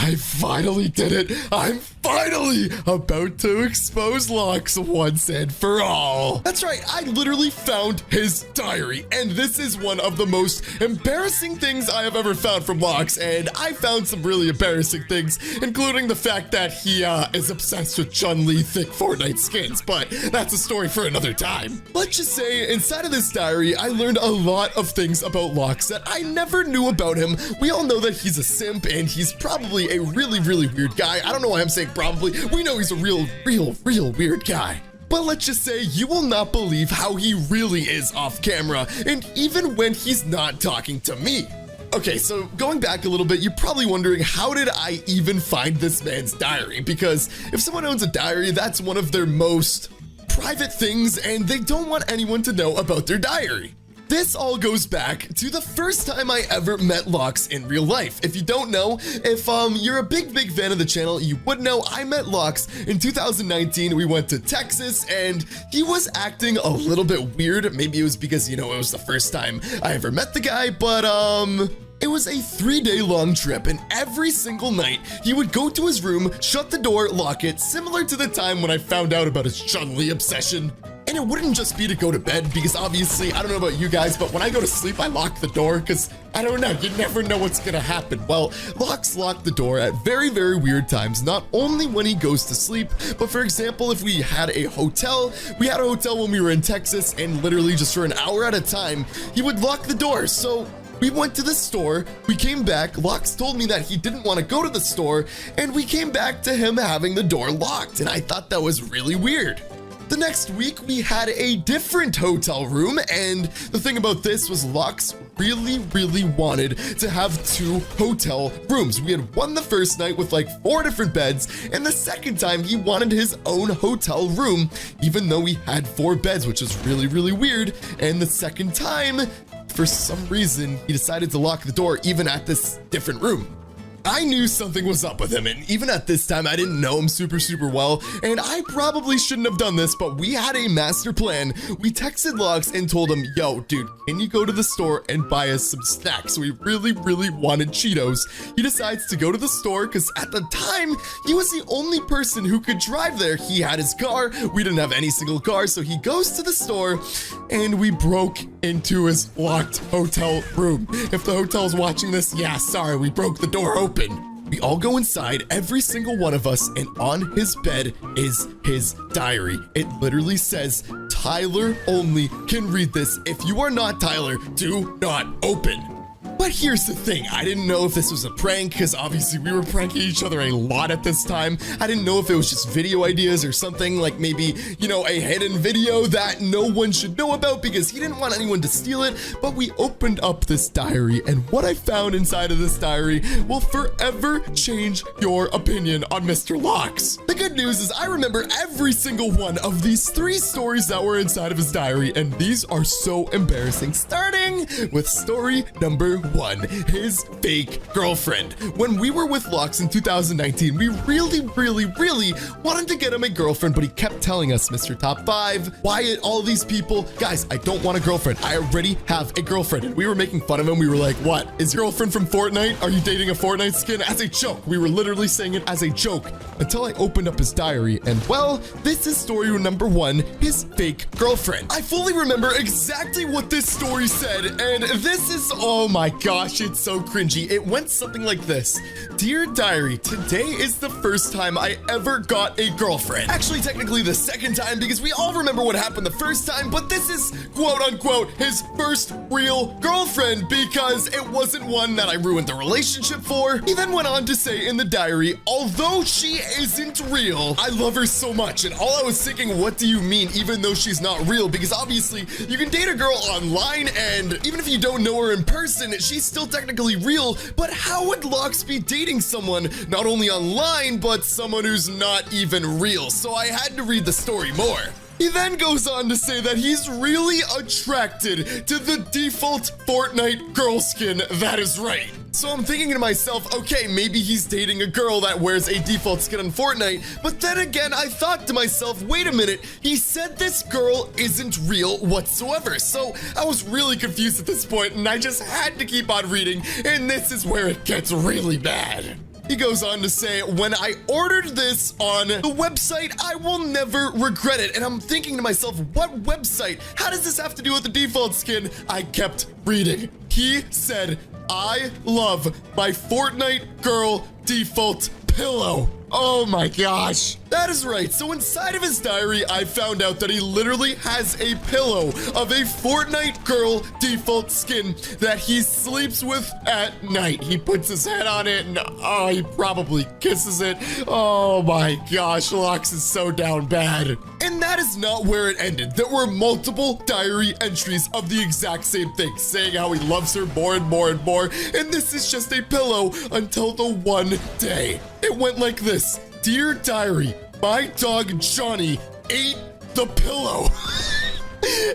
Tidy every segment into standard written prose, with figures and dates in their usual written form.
I finally did it. I'm finally about to expose Locks once and for all. That's right, I literally found his diary, and this is one of the most embarrassing things I have ever found from Locks, and I found some really embarrassing things, including the fact that he is obsessed with Chun-Li thick Fortnite skins, but that's a story for another time. Let's just say, inside of this diary, I learned a lot of things about Locks that I never knew about him. We all know that he's a simp, and he's probably a really weird guy. I don't know why I'm saying probably. We know he's a real weird guy. But let's just say you will not believe how he really is off camera, and even when he's not talking to me. Okay, so going back a little bit, you're probably wondering, how did I even find this man's diary? Because if someone owns a diary, that's one of their most private things, and they don't want anyone to know about their diary. This all goes back to the first time I ever met Locks in real life. If you don't know, if you're a big fan of the channel, you would know I met Locks in 2019. We went to Texas, and he was acting a little bit weird. Maybe it was because, you know, it was the first time I ever met the guy, but it was a 3-day long trip, and every single night he would go to his room, shut the door, lock it, similar to the time when I found out about his Chun-Li obsession. And it wouldn't just be to go to bed, because obviously, I don't know about you guys, but when I go to sleep, I lock the door, because I don't know, you never know what's gonna happen. Well, Locks locked the door at very weird times, not only when he goes to sleep, but for example, if we had a hotel when we were in Texas, and literally just for an hour at a time, he would lock the door. So we went to the store, we came back, Locks told me that he didn't want to go to the store, and we came back to him having the door locked, and I thought that was really weird. The next week, we had a different hotel room, and the thing about this was Locks really wanted to have 2 hotel rooms. We had one the first night with like 4 different beds, and the second time he wanted his own hotel room, even though we had 4 beds, which was really weird. And the second time, for some reason, he decided to lock the door even at this different room. I knew something was up with him, and even at this time, I didn't know him super well, and I probably shouldn't have done this, but we had a master plan. We texted Locks and told him, yo, dude, can you go to the store and buy us some snacks? We really wanted Cheetos. He decides to go to the store, because at the time, he was the only person who could drive there. He had his car, we didn't have any single car, so he goes to the store, and we broke into his locked hotel room. If the hotel's watching this, yeah, sorry, we broke the door open. We all go inside, every single one of us, and on his bed is his diary. It literally says, Tyler only can read this. If you are not Tyler, do not open. But here's the thing, I didn't know if this was a prank, because obviously we were pranking each other a lot at this time. I didn't know if it was just video ideas or something, like maybe, you know, a hidden video that no one should know about, because he didn't want anyone to steal it. But we opened up this diary, and what I found inside of this diary will forever change your opinion on Mr. Locks. The good news is I remember every single one of these 3 stories that were inside of his diary, and these are so embarrassing. Starting with story number 1, his fake girlfriend. When we were with Locks in 2019, we really wanted to get him a girlfriend, but he kept telling us, Mr. Top 5, Wyatt, all these people, guys, I don't want a girlfriend. I already have a girlfriend. And we were making fun of him. We were like, what? Is your girlfriend from Fortnite? Are you dating a Fortnite skin? As a joke. We were literally saying it as a joke until I opened up his diary. And well, this is story number 1, his fake girlfriend. I fully remember exactly what this story said. And this is, oh my gosh, it's so cringy. It went something like this. Dear diary, today is the first time I ever got a girlfriend. Actually, technically the second time, because we all remember what happened the first time, but this is quote unquote his first real girlfriend, because it wasn't one that I ruined the relationship for. He then went on to say in the diary, although she isn't real, I love her so much. And all I was thinking, what do you mean, even though she's not real? Because obviously you can date a girl online, and even if you don't know her in person, she's still technically real. But how would Locks be dating someone not only online, but someone who's not even real? So I had to read the story more. He then goes on to say that he's really attracted to the default Fortnite girl skin. That is right. So I'm thinking to myself, okay, maybe he's dating a girl that wears a default skin on Fortnite. But then again, I thought to myself, wait a minute, he said this girl isn't real whatsoever. So I was really confused at this point, and I just had to keep on reading, and this is where it gets really bad. He goes on to say, when I ordered this on the website, I will never regret it. And I'm thinking to myself, what website? How does this have to do with the default skin? I kept reading. He said, I love my Fortnite girl default pillow. Oh my gosh. That is right. So inside of his diary, I found out that he literally has a pillow of a Fortnite girl default skin that he sleeps with at night. He puts his head on it and oh, he probably kisses it. Oh my gosh, Lox is so down bad. And that is not where it ended. There were multiple diary entries of the exact same thing, saying how he loves her more and more and more. And this is just a pillow until the one day. It went like this. Dear diary, my dog Johnny ate the pillow.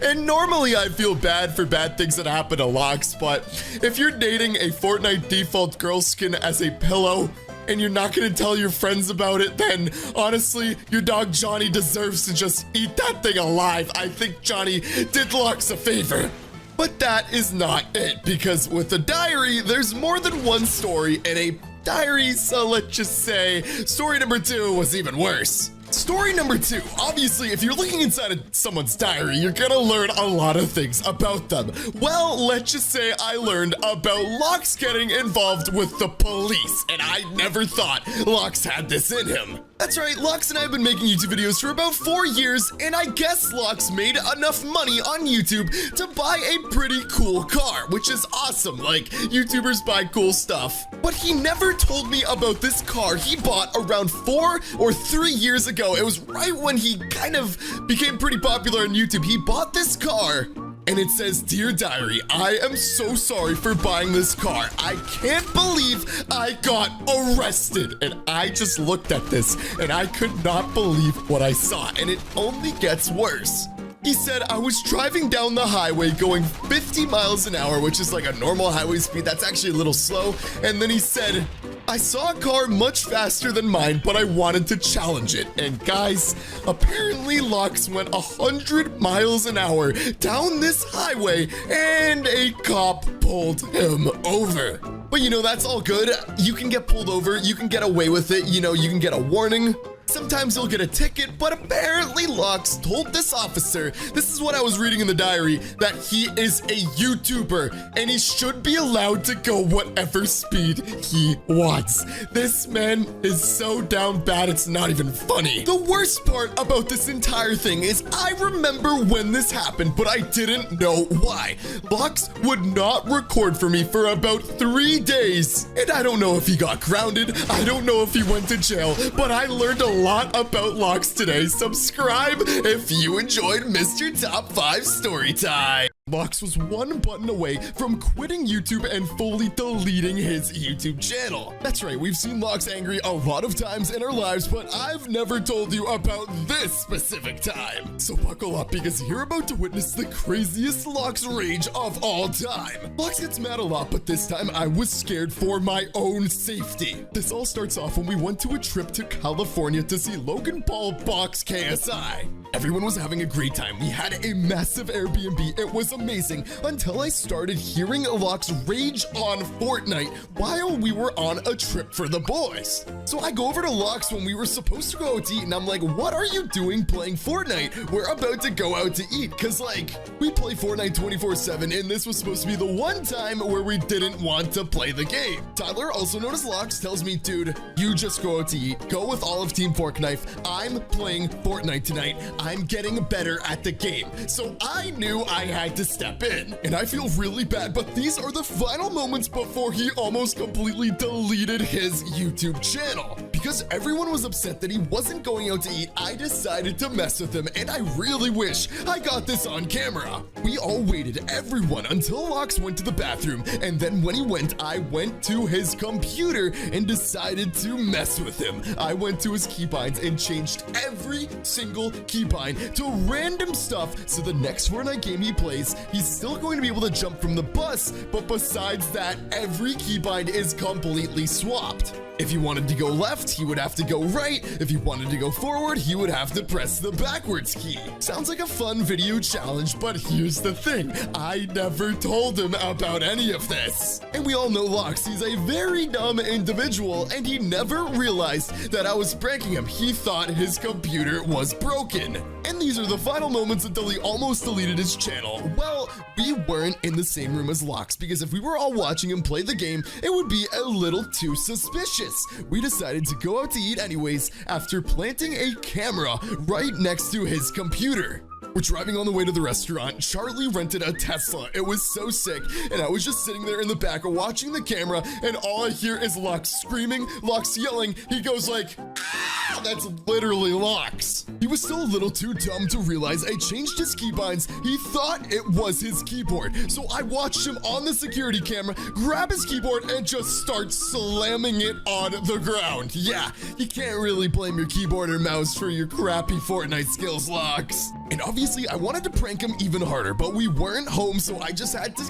And normally I feel bad for bad things that happen to Lox, but if you're dating a Fortnite default girl skin as a pillow and you're not gonna tell your friends about it, then honestly, your dog Johnny deserves to just eat that thing alive. I think Johnny did Lox a favor. But that is not it, because with the diary, there's more than one story in a diary, so let's just say story number 2 was even worse. Story number 2, obviously, if you're looking inside of someone's diary, you're gonna learn a lot of things about them. Well, let's just say I learned about Lox getting involved with the police, and I never thought Lox had this in him. That's right, Lox and I have been making YouTube videos for about 4 years, and I guess Lox made enough money on YouTube to buy a pretty cool car, which is awesome. Like, YouTubers buy cool stuff. But he never told me about this car he bought around 4 or 3 years ago. It was right when he kind of became pretty popular on YouTube. He bought this car. And it says, Dear Diary, I am so sorry for buying this car. I can't believe I got arrested. And I just looked at this and I could not believe what I saw. And it only gets worse. He said, I was driving down the highway going 50 miles an hour, which is like a normal highway speed. That's actually a little slow. And then he said, I saw a car much faster than mine, but I wanted to challenge it. And guys, apparently Lox went 100 miles an hour down this highway and a cop pulled him over. But you know, that's all good. You can get pulled over. You can get away with it. You know, you can get a warning. Sometimes you'll get a ticket, but apparently Lox told this officer, this is what I was reading in the diary, that he is a YouTuber and he should be allowed to go whatever speed he wants. This man is so down bad, it's not even funny. The worst part about this entire thing is I remember when this happened, but I didn't know why. Lox would not record for me for about 3 days, and I don't know if he got grounded, I don't know if he went to jail, but I learned a lot about Lox today. Subscribe if you enjoyed Mr. Top 5 Storytime. Lox was one button away from quitting YouTube and fully deleting his YouTube channel. That's right, we've seen Lox angry a lot of times in our lives, but I've never told you about this specific time. So buckle up because you're about to witness the craziest Lox rage of all time. Lox gets mad a lot, but this time I was scared for my own safety. This all starts off when we went to a trip to California to see Logan Paul box KSI. Everyone was having a great time. We had a massive Airbnb. It was amazing until I started hearing Lox rage on Fortnite while we were on a trip for the boys. So I go over to Lox when we were supposed to go out to eat and I'm like, what are you doing playing Fortnite? We're about to go out to eat because like we play Fortnite 24/7 and this was supposed to be the one time where we didn't want to play the game. Tyler, also known as Lox, tells me, dude, you just go out to eat. Go with all of Team Forkknife. I'm playing Fortnite tonight. I'm getting better at the game. So I knew I had to step in. And I feel really bad, but these are the final moments before he almost completely deleted his YouTube channel. Because everyone was upset that he wasn't going out to eat, I decided to mess with him, and I really wish I got this on camera. We all waited, everyone, until Lox went to the bathroom, and then when he went, I went to his computer and decided to mess with him. I went to his keybinds and changed every single keybind to random stuff, so the next Fortnite game he plays, he's still going to be able to jump from the bus, but besides that, every keybind is completely swapped. If he wanted to go left, he would have to go right. If he wanted to go forward, he would have to press the backwards key. Sounds like a fun video challenge, but here's the thing. I never told him about any of this. And we all know Lox, he's a very dumb individual, and he never realized that I was pranking him. He thought his computer was broken. And these are the final moments until he almost deleted his channel. Well, we weren't in the same room as Lox, because if we were all watching him play the game, it would be a little too suspicious. We decided to go out to eat anyways after planting a camera right next to his computer. We're driving on the way to the restaurant. Charlie rented a Tesla. It was so sick, and I was just sitting there in the back watching the camera, and all I hear is Lox screaming, Lox yelling. He goes like, ah! That's literally Lox. He was still a little too dumb to realize I changed his keybinds. He thought it was his keyboard, so I watched him on the security camera grab his keyboard and just start slamming it on the ground. Yeah, you can't really blame your keyboard or mouse for your crappy Fortnite skills, Lox. And obviously, I wanted to prank him even harder, but we weren't home, so I just had to,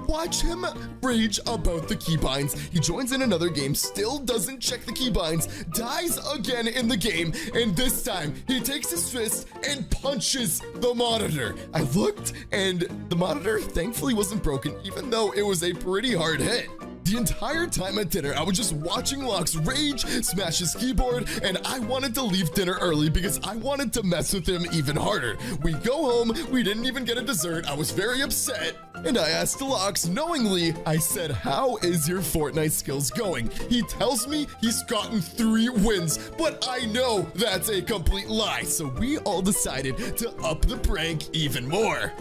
watch him rage about the keybinds. He joins in another game, still doesn't check the keybinds, dies again in the game, and this time, he takes his fist and punches the monitor. I looked, and the monitor thankfully wasn't broken, even though it was a pretty hard hit. The entire time at dinner, I was just watching Lox rage, smash his keyboard, and I wanted to leave dinner early because I wanted to mess with him even harder. We go home, we didn't even get a dessert, I was very upset, and I asked Lox knowingly, I said, how is your Fortnite skills going? He tells me he's gotten 3 wins, but I know that's a complete lie, so we all decided to up the prank even more.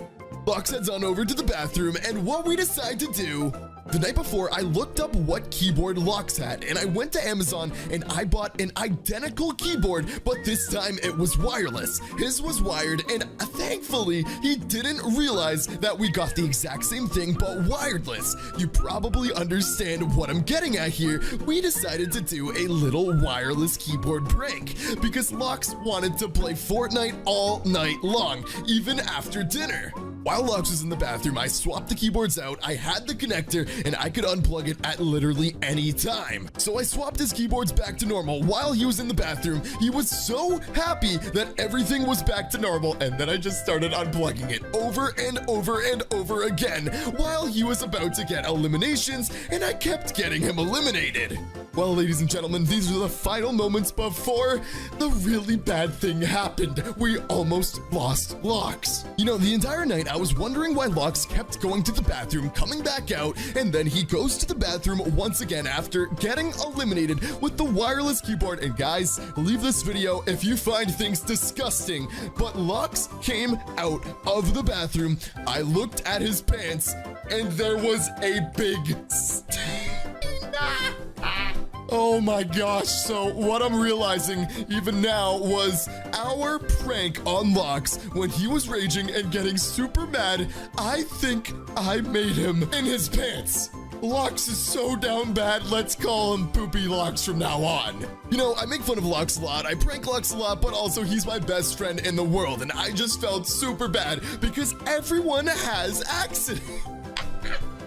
Lox heads on over to the bathroom, and what we decide to do, the night before, I looked up what keyboard Lox had, and I went to Amazon and I bought an identical keyboard, but this time it was wireless. His was wired, and thankfully, he didn't realize that we got the exact same thing, but wireless. You probably understand what I'm getting at here. We decided to do a little wireless keyboard prank because Lox wanted to play Fortnite all night long, even after dinner. While Lox was in the bathroom, I swapped the keyboards out, I had the connector, and I could unplug it at literally any time. So I swapped his keyboards back to normal while he was in the bathroom. He was so happy that everything was back to normal, and then I just started unplugging it over and over and over again while he was about to get eliminations, and I kept getting him eliminated. Well, ladies and gentlemen, these are the final moments before the really bad thing happened. We almost lost Lox. The entire night I was wondering why Lox kept going to the bathroom, coming back out, and then he goes to the bathroom once again after getting eliminated with the wireless keyboard. And guys, leave this video if you find things disgusting, but Lox came out of the bathroom. I looked at his pants, and there was a big stain. Oh my gosh, so what I'm realizing even now was our prank on Lox when he was raging and getting super mad. I think I made him in his pants. Lox is so down bad, let's call him Poopy Lox from now on. I make fun of Lox a lot, I prank Lox a lot, but also he's my best friend in the world, and I just felt super bad because everyone has accidents.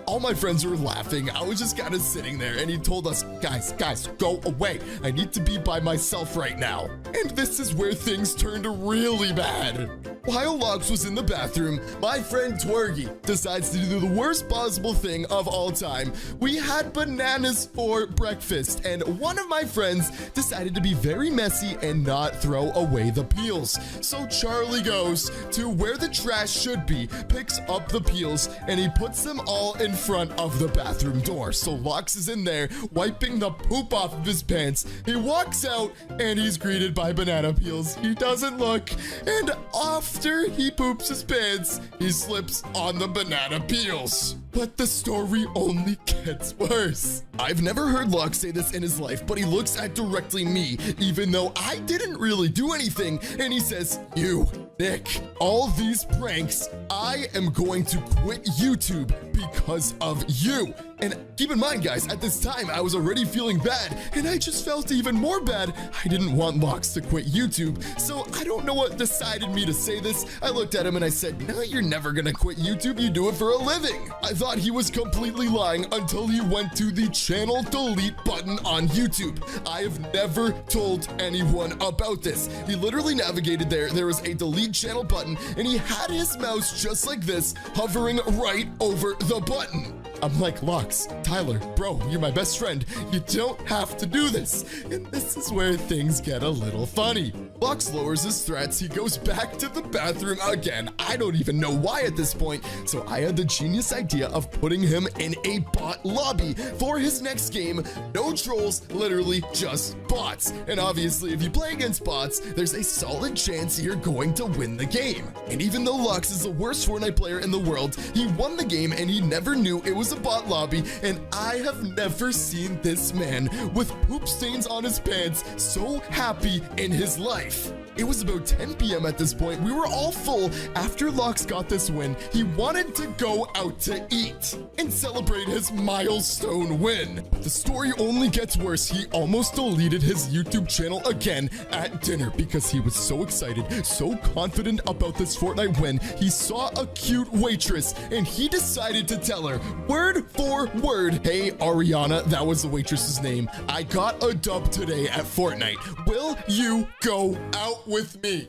All my friends were laughing. I was just kind of sitting there, and he told us, guys, go away. I need to be by myself right now. And this is where things turned really bad. While Lox was in the bathroom, my friend Twergy decides to do the worst possible thing of all time. We had bananas for breakfast, and one of my friends decided to be very messy and not throw away the peels. So Charlie goes to where the trash should be, picks up the peels, and he puts them all in front of the bathroom door. So Lox is in there wiping the poop off of his pants. He walks out and he's greeted by banana peels. He doesn't look, and after he poops his pants, he slips on the banana peels. But the story only gets worse. I've never heard Lox say this in his life, but he looks at directly me, even though I didn't really do anything, and he says, "You, Nick, all these pranks, I am going to quit YouTube because of you." And keep in mind, guys, at this time, I was already feeling bad, and I just felt even more bad. I didn't want Locks to quit YouTube, so I don't know what decided me to say this. I looked at him and I said, no, you're never gonna quit YouTube. You do it for a living. I thought he was completely lying until he went to the channel delete button on YouTube. I have never told anyone about this. He literally navigated there. There was a delete channel button, and he had his mouse just like this, hovering right over the button. I'm like, Locks, Tyler, bro, you're my best friend. You don't have to do this. And this is where things get a little funny. Locks lowers his threats. He goes back to the bathroom again. I don't even know why at this point. So I had the genius idea of putting him in a bot lobby for his next game. No trolls, literally just bots. And obviously, if you play against bots, there's a solid chance you're going to win the game. And even though Locks is the worst Fortnite player in the world, he won the game and he never knew it was a bot lobby. And I have never seen this man with poop stains on his pants so happy in his life. It was about 10 p.m. at this point. We were all full. After Locks got this win, he wanted to go out to eat and celebrate his milestone win. But the story only gets worse. He almost deleted his YouTube channel again at dinner because he was so excited, so confident about this Fortnite win. He saw a cute waitress and he decided to tell her word for word, hey, Ariana, that was the waitress's name. I got a dub today at Fortnite. Will you go out with me?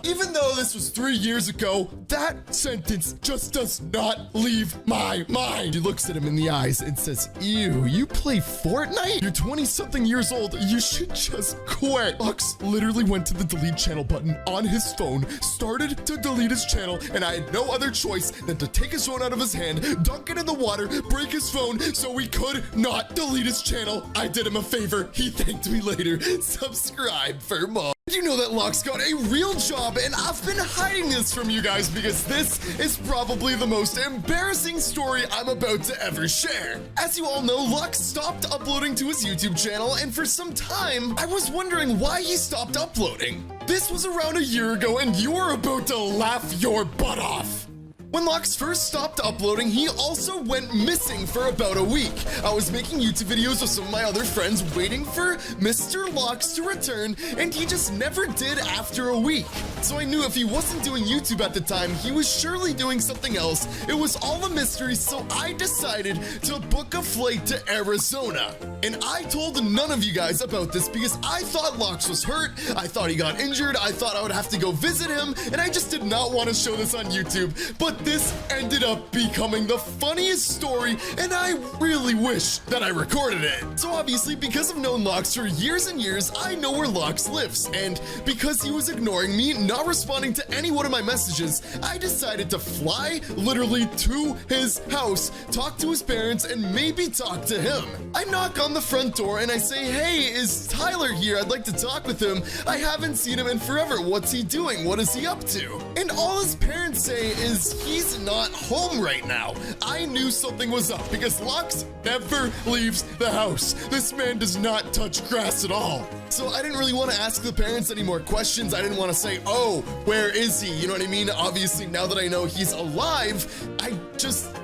Even though this was 3 years ago, that sentence just does not leave my mind. He looks at him in the eyes and says, ew, you play Fortnite? You're 20-something years old. You should just quit. Lux literally went to the delete channel button on his phone, started to delete his channel, and I had no other choice than to take his phone out of his hand, dunk it in the water, break his phone so we could not delete his channel. I did him a favor. He thanked me later. Subscribe for more. Did you know that Locks got a real job? And I've been hiding this from you guys because this is probably the most embarrassing story I'm about to ever share. As you all know, Locks stopped uploading to his YouTube channel, and for some time, I was wondering why he stopped uploading. This was around a year ago, and you are about to laugh your butt off. When Locks first stopped uploading, he also went missing for about a week. I was making YouTube videos with some of my other friends waiting for Mr. Locks to return, and he just never did after a week. So I knew if he wasn't doing YouTube at the time, he was surely doing something else. It was all a mystery, so I decided to book a flight to Arizona. And I told none of you guys about this because I thought Locks was hurt, I thought he got injured, I thought I would have to go visit him, and I just did not want to show this on YouTube. But this ended up becoming the funniest story, and I really wish that I recorded it. So obviously, because I've known Locks for years and years, I know where Locks lives. And because he was ignoring me, not responding to any one of my messages, I decided to fly literally to his house, talk to his parents, and maybe talk to him. I knock on the front door and I say, hey, is Tyler here? I'd like to talk with him. I haven't seen him in forever. What's he doing? What is he up to? And all his parents say is he's not home right now. I knew something was up because Locks never leaves the house. This man does not touch grass at all. So I didn't really want to ask the parents any more questions. I didn't want to say, oh, where is he? You know what I mean? Obviously, now that I know he's alive,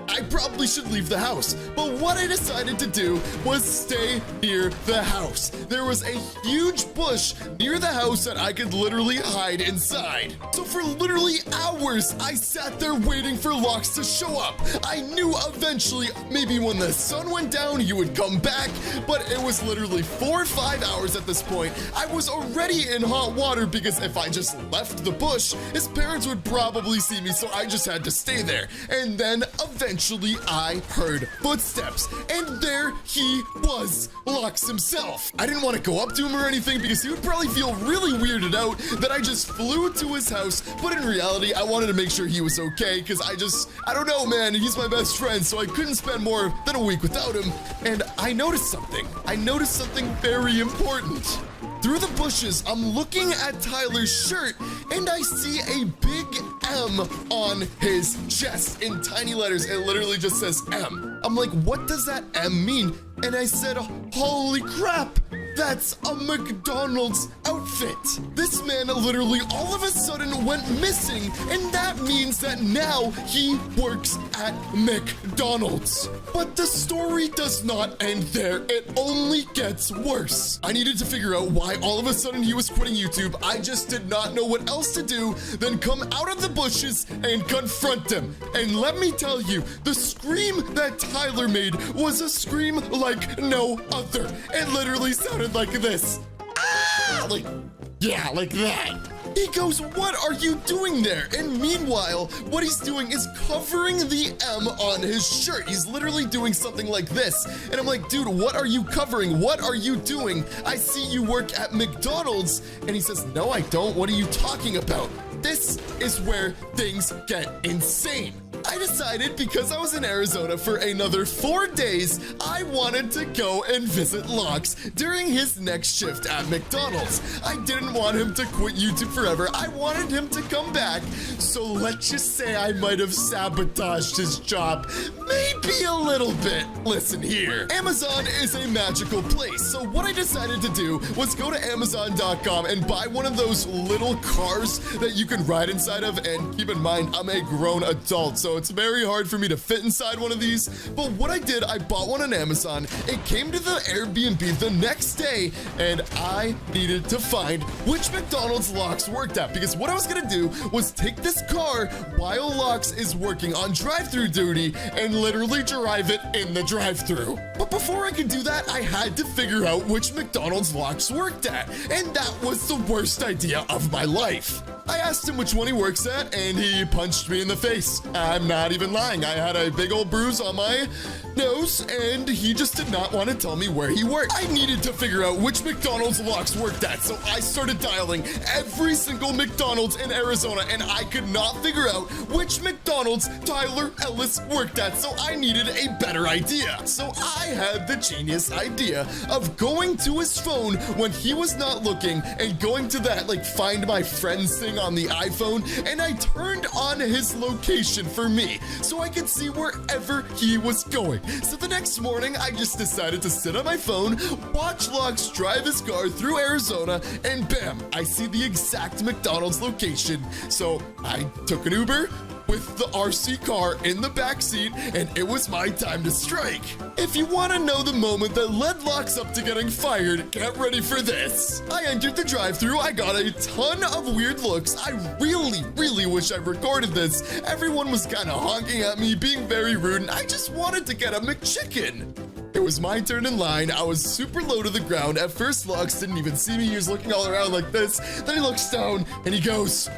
I probably should leave the house. But what I decided to do was stay near the house. There was a huge bush near the house that I could literally hide inside. So for literally hours, I sat there waiting for Locks to show up. I knew eventually, maybe when the sun went down, he would come back, but it was literally 4 or 5 hours at this point. I was already in hot water because if I just left the bush, his parents would probably see me, so I just had to stay there. And then eventually I heard footsteps, and there he was, Locks himself. I didn't want to go up to him or anything because he would probably feel really weirded out that I just flew to his house, but in reality, I wanted to make sure he was okay because I don't know, man, he's my best friend, so I couldn't spend more than a week without him. And I noticed something. I noticed something very important. Through the bushes, I'm looking at Tyler's shirt, and I see a big M on his chest in tiny letters. It literally just says M. I'm like, what does that M mean? And I said, holy crap, That's a McDonald's outfit. This man literally all of a sudden went missing, and that means that now he works at McDonald's. But the story does not end there. It only gets worse. I needed to figure out why all of a sudden he was quitting YouTube. I just did not know what else to do than come out of the bushes and confront him. And let me tell you, the scream that Tyler made was a scream like no other. It literally sounded like this. Ah! Like that. He goes, "What are you doing there?" And meanwhile, what he's doing is covering the M on his shirt. He's literally doing something like this. And I'm like, "Dude, what are you covering? What are you doing? I see you work at McDonald's." And he says, "No, I don't. What are you talking about?" This is where things get insane. I decided because I was in Arizona for another 4 days, I wanted to go and visit Locks during his next shift at McDonald's. I didn't want him to quit YouTube forever. I wanted him to come back. So let's just say I might have sabotaged his job. Maybe a little bit. Listen here. Amazon is a magical place. So what I decided to do was go to Amazon.com and buy one of those little cars that you can ride inside of. And keep in mind, I'm a grown adult, so it's very hard for me to fit inside one of these. But what I did, I bought one on Amazon. It came to the Airbnb the next day, and I needed to find which McDonald's Locks worked at, because what I was gonna do was take this car while Locks is working on drive-thru duty and literally drive it in the drive-thru. But before I could do that, I had to figure out which McDonald's Locks worked at, and that was the worst idea of my life. I asked him which one he works at, and he punched me in the face. I'm not even lying. I had a big old bruise on my nose, and he just did not want to tell me where he worked. I needed to figure out which McDonald's Locks worked at, so I started dialing every single McDonald's in Arizona, and I could not figure out which McDonald's Tyler Ellis worked at, so I needed a better idea. So I had the genius idea of going to his phone when he was not looking and going to that, like, find my friends thing on the iPhone, and I turned on his location for me so I could see wherever he was going. So the next morning, I just decided to sit on my phone, watch Locks drive his car through Arizona, and bam, I see the exact McDonald's location. So I took an Uber with the RC car in the back seat, and it was my time to strike. If you want to know the moment that led Locks up to getting fired, get ready for this. I entered the drive-thru. I got a ton of weird looks. I really wish I recorded this. Everyone was kind of honking at me, being very rude, and I just wanted to get a McChicken. It was my turn in line. I was super low to the ground. At first, Locks didn't even see me. He was looking all around like this. Then he looks down, and he goes,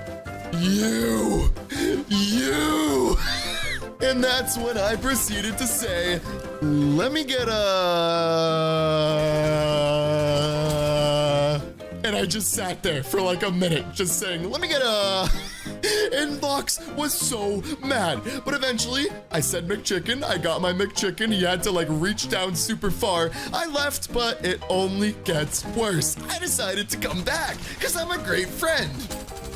You! And that's when I proceeded to say, "Let me get a..." And I just sat there for like a minute, just saying, "Let me get a..." And Locks was so mad. But eventually, I said McChicken. I got my McChicken. He had to like reach down super far. I left, but it only gets worse. I decided to come back because I'm a great friend.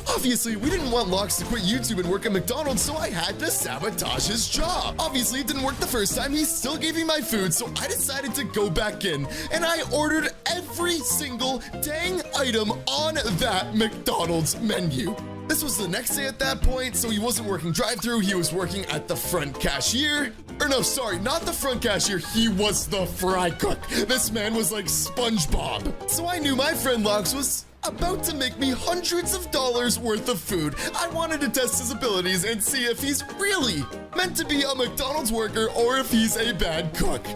Obviously, we didn't want Locks to quit YouTube and work at McDonald's, so I had to sabotage his job. Obviously, it didn't work the first time. He still gave me my food, so I decided to go back in, and I ordered every single dang item on that McDonald's menu. This was the next day at that point, so he wasn't working drive-thru, he was working at the front cashier. Or no, sorry, not the front cashier, he was the fry cook. This man was like SpongeBob. So I knew my friend Locks was about to make me hundreds of dollars worth of food. I wanted to test his abilities and see if he's really meant to be a McDonald's worker or if he's a bad cook.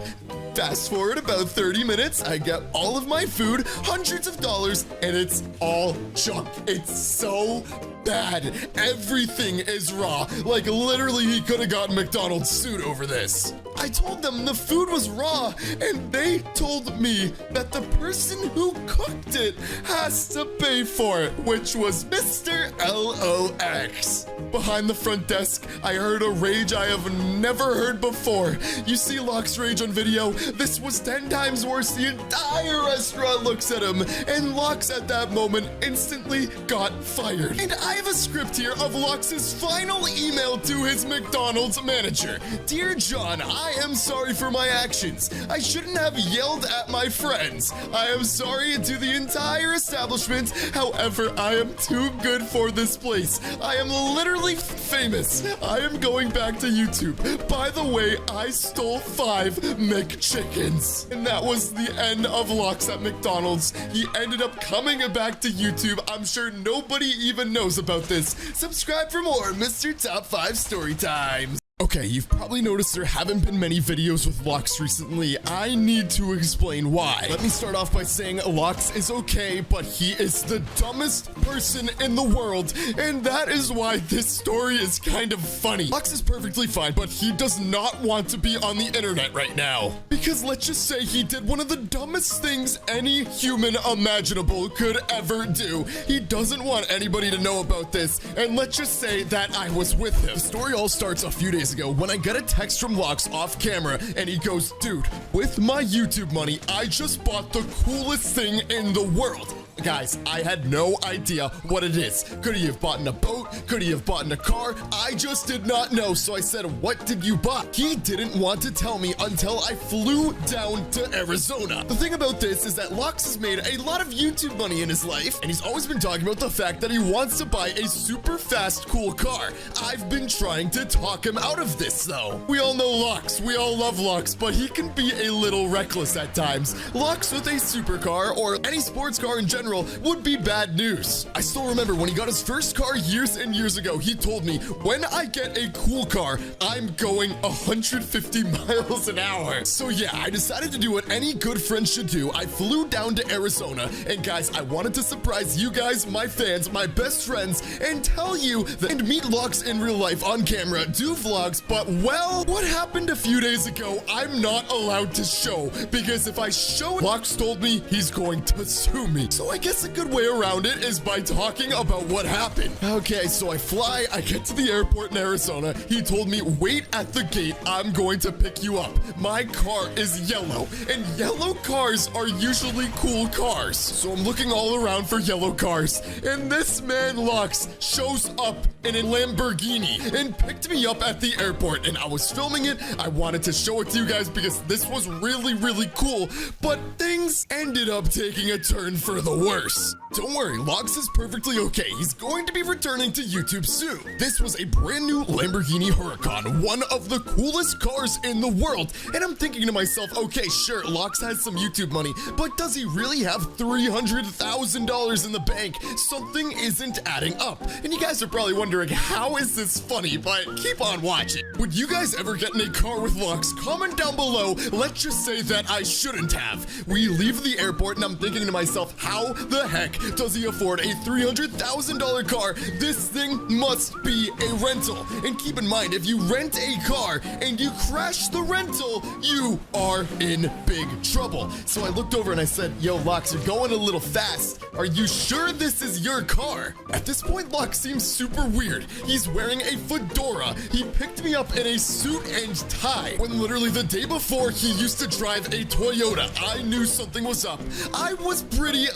Fast forward about 30 minutes, I get all of my food, hundreds of dollars, and it's all junk. It's so bad. Everything is raw. Like literally he could have gotten McDonald's sued over this. I told them the food was raw, and they told me that the person who cooked it has to pay for it, which was Mr. LOX. Behind the front desk, I heard a rage I have never heard before. You see Locks rage on video? This was 10 times worse. The entire restaurant looks at him, and Locks at that moment instantly got fired. And I have a script here of Lux's final email to his McDonald's manager. Dear John, I am sorry for my actions. I shouldn't have yelled at my friends. I am sorry to the entire establishment. However, I am too good for this place. I am literally famous. I am going back to YouTube. By the way, I stole 5 McChickens. And that was the end of Lux at McDonald's. He ended up coming back to YouTube. I'm sure nobody even knows about this. Subscribe for more Mr. Top 5 Story Times. Okay, you've probably noticed there haven't been many videos with Lux recently. I need to explain why. Let me start off by saying Lux is okay, but he is the dumbest person in the world, and that is why this story is kind of funny. Lux is perfectly fine, but he does not want to be on the internet right now. Because let's just say he did one of the dumbest things any human imaginable could ever do. He doesn't want anybody to know about this, and let's just say that I was with him. The story all starts a few days ago when I get a text from Lux off camera and he goes, dude, with my YouTube money, I just bought the coolest thing in the world. Guys, I had no idea what it is. Could he have bought a boat? Could he have bought a car? I just did not know. So I said, what did you buy? He didn't want to tell me until I flew down to Arizona. The thing about this is that Lux has made a lot of YouTube money in his life, and he's always been talking about the fact that he wants to buy a super fast, cool car. I've been trying to talk him out of this, though. We all know Lux. We all love Lux, but he can be a little reckless at times. Lux with a supercar or any sports car in general would be bad news. I still remember when he got his first car years and years ago, he told me, when I get a cool car, I'm going 150 miles an hour. So yeah, I decided to do what any good friend should do. I flew down to Arizona, and guys, I wanted to surprise you guys, my fans, my best friends, and tell you that and meet Lux in real life on camera, do vlogs, but well, what happened a few days ago, I'm not allowed to show, because if I show it, Lux told me he's going to sue me. So I guess a good way around it is by talking about what happened. Okay, so I fly, I get to the airport in Arizona. He told me, wait at the gate, I'm going to pick you up. My car is yellow, and yellow cars are usually cool cars. So I'm looking all around for yellow cars, and this man Lux shows up in a Lamborghini and picked me up at the airport, and I was filming it. I wanted to show it to you guys because this was really, really cool, but things ended up taking a turn for the worse. Don't worry, Lux is perfectly okay. He's going to be returning to YouTube soon. This was a brand new Lamborghini Huracan, one of the coolest cars in the world. And I'm thinking to myself, okay, sure, Lux has some YouTube money, but does he really have $300,000 in the bank? Something isn't adding up. And you guys are probably wondering, how is this funny? But keep on watching. Would you guys ever get in a car with Lux? Comment down below. Let's just say that I shouldn't have. We leave the airport and I'm thinking to myself, how the heck does he afford a $300,000 car? This thing must be a rental. And keep in mind, if you rent a car and you crash the rental, you are in big trouble. So I looked over and I said, yo, Lux, you're going a little fast. Are you sure this is your car? At this point, Lux seems super weird. He's wearing a fedora. He picked me up in a suit and tie when literally the day before he used to drive a Toyota. I knew something was up. I was pretty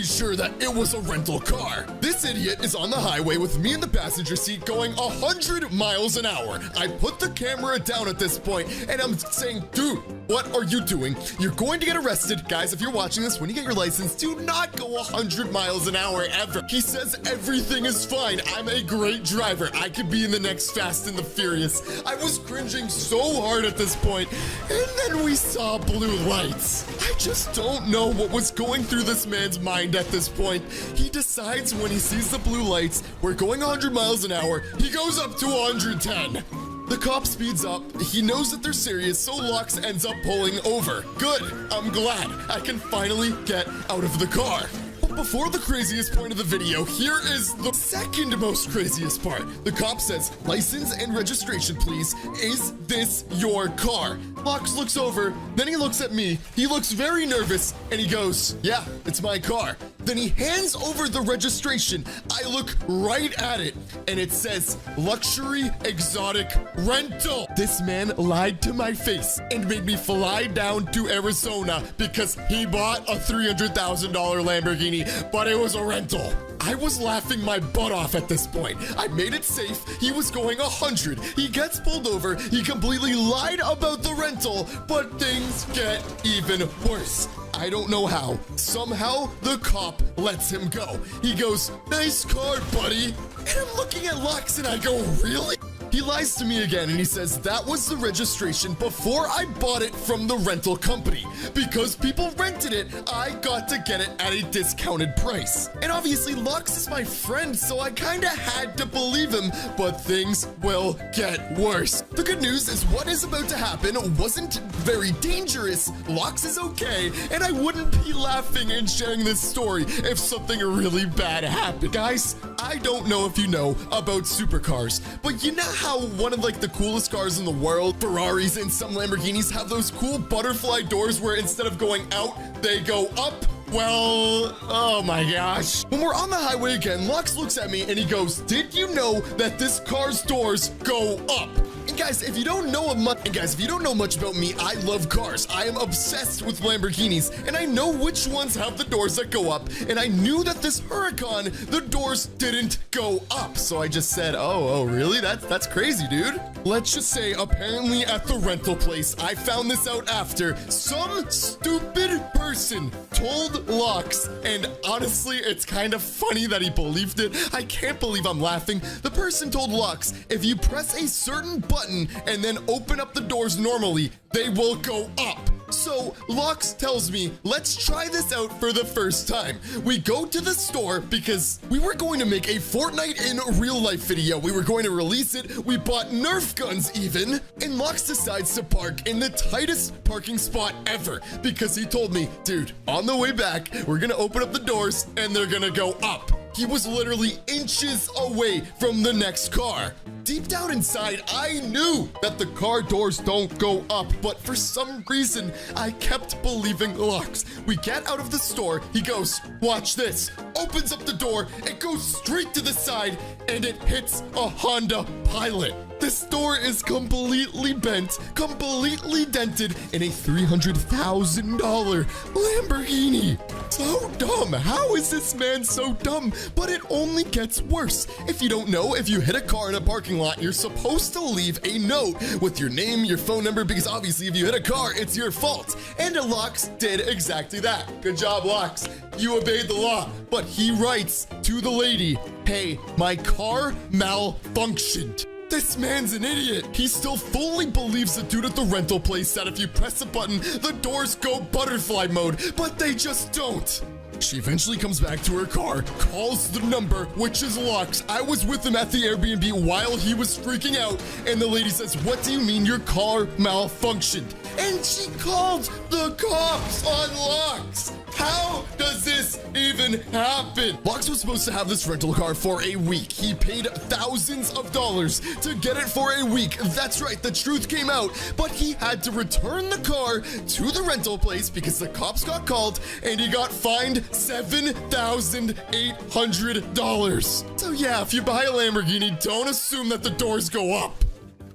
sure that it was a rental car. This idiot is on the highway with me in the passenger seat going 100 miles an hour. I put the camera down at this point and I'm saying, dude, what are you doing? You're going to get arrested. Guys, if you're watching this, when you get your license, do not go 100 miles an hour ever. He says everything is fine. I'm a great driver. I could be in the next Fast and the Furious. I was cringing so hard at this point, and then we saw blue lights. I just don't know what was going through this man's mind at this point. He decides when he sees the blue lights, we're going 100 miles an hour, he goes up to 110. The cop speeds up. He knows that they're serious, so Lux ends up pulling over. Good. I'm glad. I can finally get out of the car. But before the craziest point of the video, here is the second most craziest part. The cop says, license and registration, please. Is this your car? Lux looks over, then he looks at me. He looks very nervous, and he goes, yeah, it's my car. Then he hands over the registration. I look right at it, and it says luxury exotic rental. This man lied to my face and made me fly down to Arizona because he bought a $300,000 Lamborghini, but it was a rental. I was laughing my butt off at this point. I made it safe. He was going 100. He gets pulled over. He completely lied about the rental, but things get even worse. I don't know how. Somehow, the cop lets him go. He goes, "Nice car, buddy." And I'm looking at Lux and I go, "Really?" He lies to me again and he says that was the registration before I bought it from the rental company. Because people rented it, I got to get it at a discounted price. And obviously Lux is my friend, so I kinda had to believe him, but things will get worse. The good news is what is about to happen wasn't very dangerous. Lux is okay, and I wouldn't be laughing and sharing this story if something really bad happened. Guys, I don't know if you know about supercars, but you know how one of like the coolest cars in the world, Ferraris and some Lamborghinis, have those cool butterfly doors where instead of going out, they go up? Well, oh my gosh. When we're on the highway again, Lux looks at me and he goes, "Did you know that this car's doors go up?" And guys, if you don't know much about me, I love cars. I am obsessed with Lamborghinis, and I know which ones have the doors that go up. And I knew that this Huracan, the doors didn't go up. So I just said, oh, really? That's crazy, dude. Let's just say, apparently at the rental place, I found this out after some stupid person told Lux, and honestly, it's kind of funny that he believed it. I can't believe I'm laughing. The person told Lux, if you press a certain button and then open up the doors normally, they will go up. So Lux tells me, let's try this out for the first time. We go to the store because we were going to make a Fortnite in real life video. We were going to release it. We bought Nerf guns even. And Lux decides to park in the tightest parking spot ever because he told me, dude, on the way back, we're going to open up the doors and they're going to go up. He was literally inches away from the next car. Deep down inside, I knew that the car doors don't go up, but for some reason, I kept believing Lux. We get out of the store, he goes, "Watch this." Opens up the door, it goes straight to the side, and it hits a Honda Pilot. This door is completely bent, completely dented in a $300,000 Lamborghini. So dumb. How is this man so dumb? But it only gets worse. If you don't know, if you hit a car in a parking lot, you're supposed to leave a note with your name, your phone number, because obviously if you hit a car, it's your fault. And Lux did exactly that. Good job, Lux. You obeyed the law. But he writes to the lady, "Hey, my car malfunctioned." This man's an idiot. He still fully believes the dude at the rental place said if you press a button, the doors go butterfly mode, but they just don't. She eventually comes back to her car, calls the number, which is Lux. I was with him at the Airbnb while he was freaking out, and the lady says, "What do you mean your car malfunctioned?" And she called the cops on Lux. How does this even happen? Lux was supposed to have this rental car for a week. He paid thousands of dollars to get it for a week. That's right, the truth came out. But he had to return the car to the rental place because the cops got called and he got fined $7,800. So yeah, if you buy a Lamborghini, don't assume that the doors go up.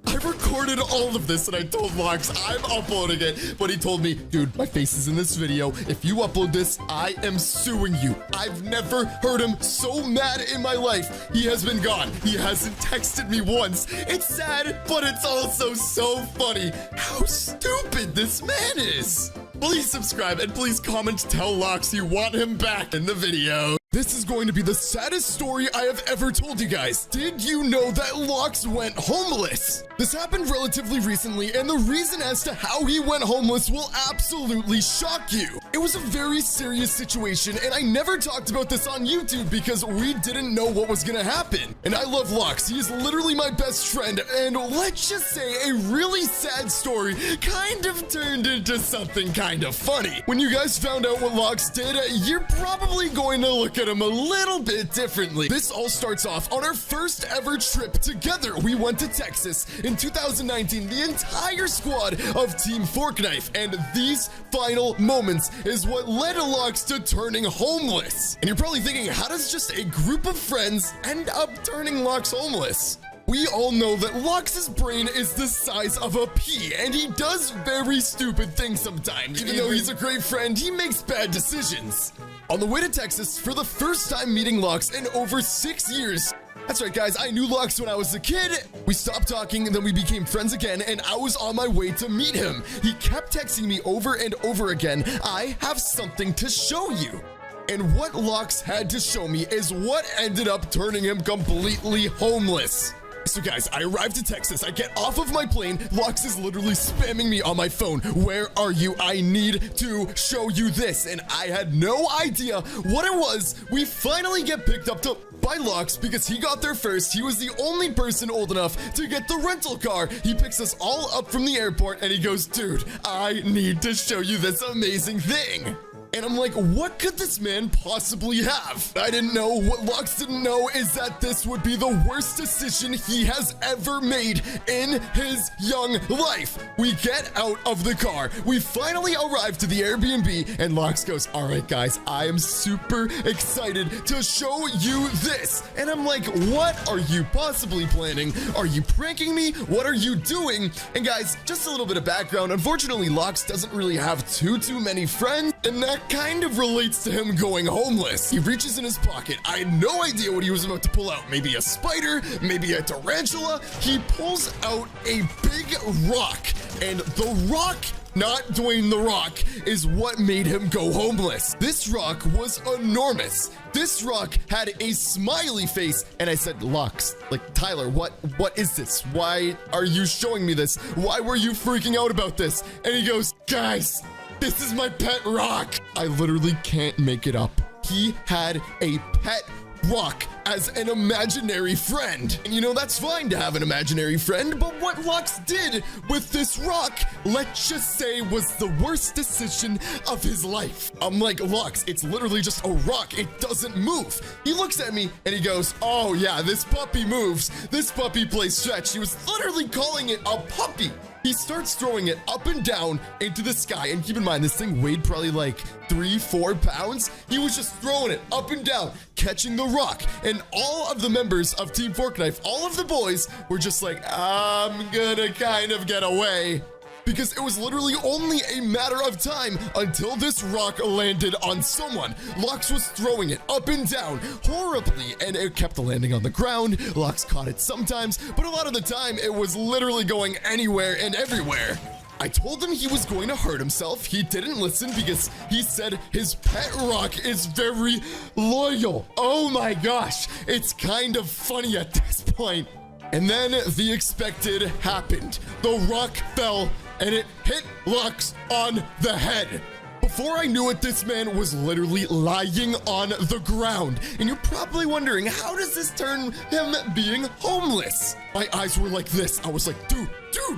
I recorded all of this and I told Lux I'm uploading it, but he told me, dude, my face is in this video. If you upload this, I am suing you. I've never heard him so mad in my life. He has been gone. He hasn't texted me once. It's sad, but it's also so funny how stupid this man is. Please subscribe and please comment, tell Lux you want him back in the video. This is going to be the saddest story I have ever told you guys. Did you know that Lux went homeless? This happened relatively recently, and the reason as to how he went homeless will absolutely shock you. It was a very serious situation, and I never talked about this on YouTube because we didn't know what was gonna happen. And I love Lux. He is literally my best friend, and let's just say a really sad story kind of turned into something kind of funny. When you guys found out what Lux did, you're probably going to look at him a little bit differently. This all starts off on our first ever trip together. We went to Texas in 2019, the entire squad of Team Forknife, and these final moments is what led Lux to turning homeless. And you're probably thinking, how does just a group of friends end up turning Lux homeless? We all know that Lox's brain is the size of a pea, and he does very stupid things sometimes. Even though he's a great friend, he makes bad decisions. On the way to Texas, for the first time meeting Lox in over 6 years. That's right, guys, I knew Lox when I was a kid. We stopped talking, and then we became friends again, and I was on my way to meet him. He kept texting me over and over again, "I have something to show you." And what Lox had to show me is what ended up turning him completely homeless. So guys, I arrived to Texas. I get off of my plane. Lox is literally spamming me on my phone. "Where are you? I need to show you this." And I had no idea what it was. We finally get picked up by Lox because he got there first. He was the only person old enough to get the rental car. He picks us all up from the airport and he goes, "Dude, I need to show you this amazing thing." And I'm like, what could this man possibly have? I didn't know. What Lox didn't know is that this would be the worst decision he has ever made in his young life. We get out of the car. We finally arrive to the Airbnb, and Lox goes, "All right, guys, I am super excited to show you this." And I'm like, what are you possibly planning? Are you pranking me? What are you doing? And guys, just a little bit of background. Unfortunately, Lox doesn't really have too many friends, and that kind of relates to him going homeless. He reaches in his pocket. I had no idea what he was about to pull out. Maybe a spider, maybe a tarantula. He pulls out a big rock, and the rock, not Dwayne The Rock, is what made him go homeless. This rock was enormous. This rock had a smiley face, and I said, "Lox, like, Tyler, what is this? Why are you showing me this? Why were you freaking out about this?" And he goes, "Guys, this is my pet rock." I literally can't make it up. He had a pet rock as an imaginary friend. And you know, that's fine to have an imaginary friend, but what Lox did with this rock, let's just say, was the worst decision of his life. I'm like, "Lox, it's literally just a rock. It doesn't move." He looks at me and he goes, "Oh yeah, this puppy moves. This puppy plays fetch." He was literally calling it a puppy. He starts throwing it up and down into the sky. And keep in mind, this thing weighed probably like 3-4 pounds. He was just throwing it up and down, catching the rock. And all of the members of Team Forkknife, all of the boys, were just like, "I'm gonna kind of get away." Because it was literally only a matter of time until this rock landed on someone. Lox was throwing it up and down horribly, and it kept landing on the ground. Lox caught it sometimes, but a lot of the time it was literally going anywhere and everywhere. I told him he was going to hurt himself. He didn't listen because he said his pet rock is very loyal. Oh my gosh, it's kind of funny at this point. And then the expected happened. The rock fell and it hit Lox on the head. Before I knew it, this man was literally lying on the ground. And you're probably wondering, how does this turn him being homeless? My eyes were like this. I was like, dude,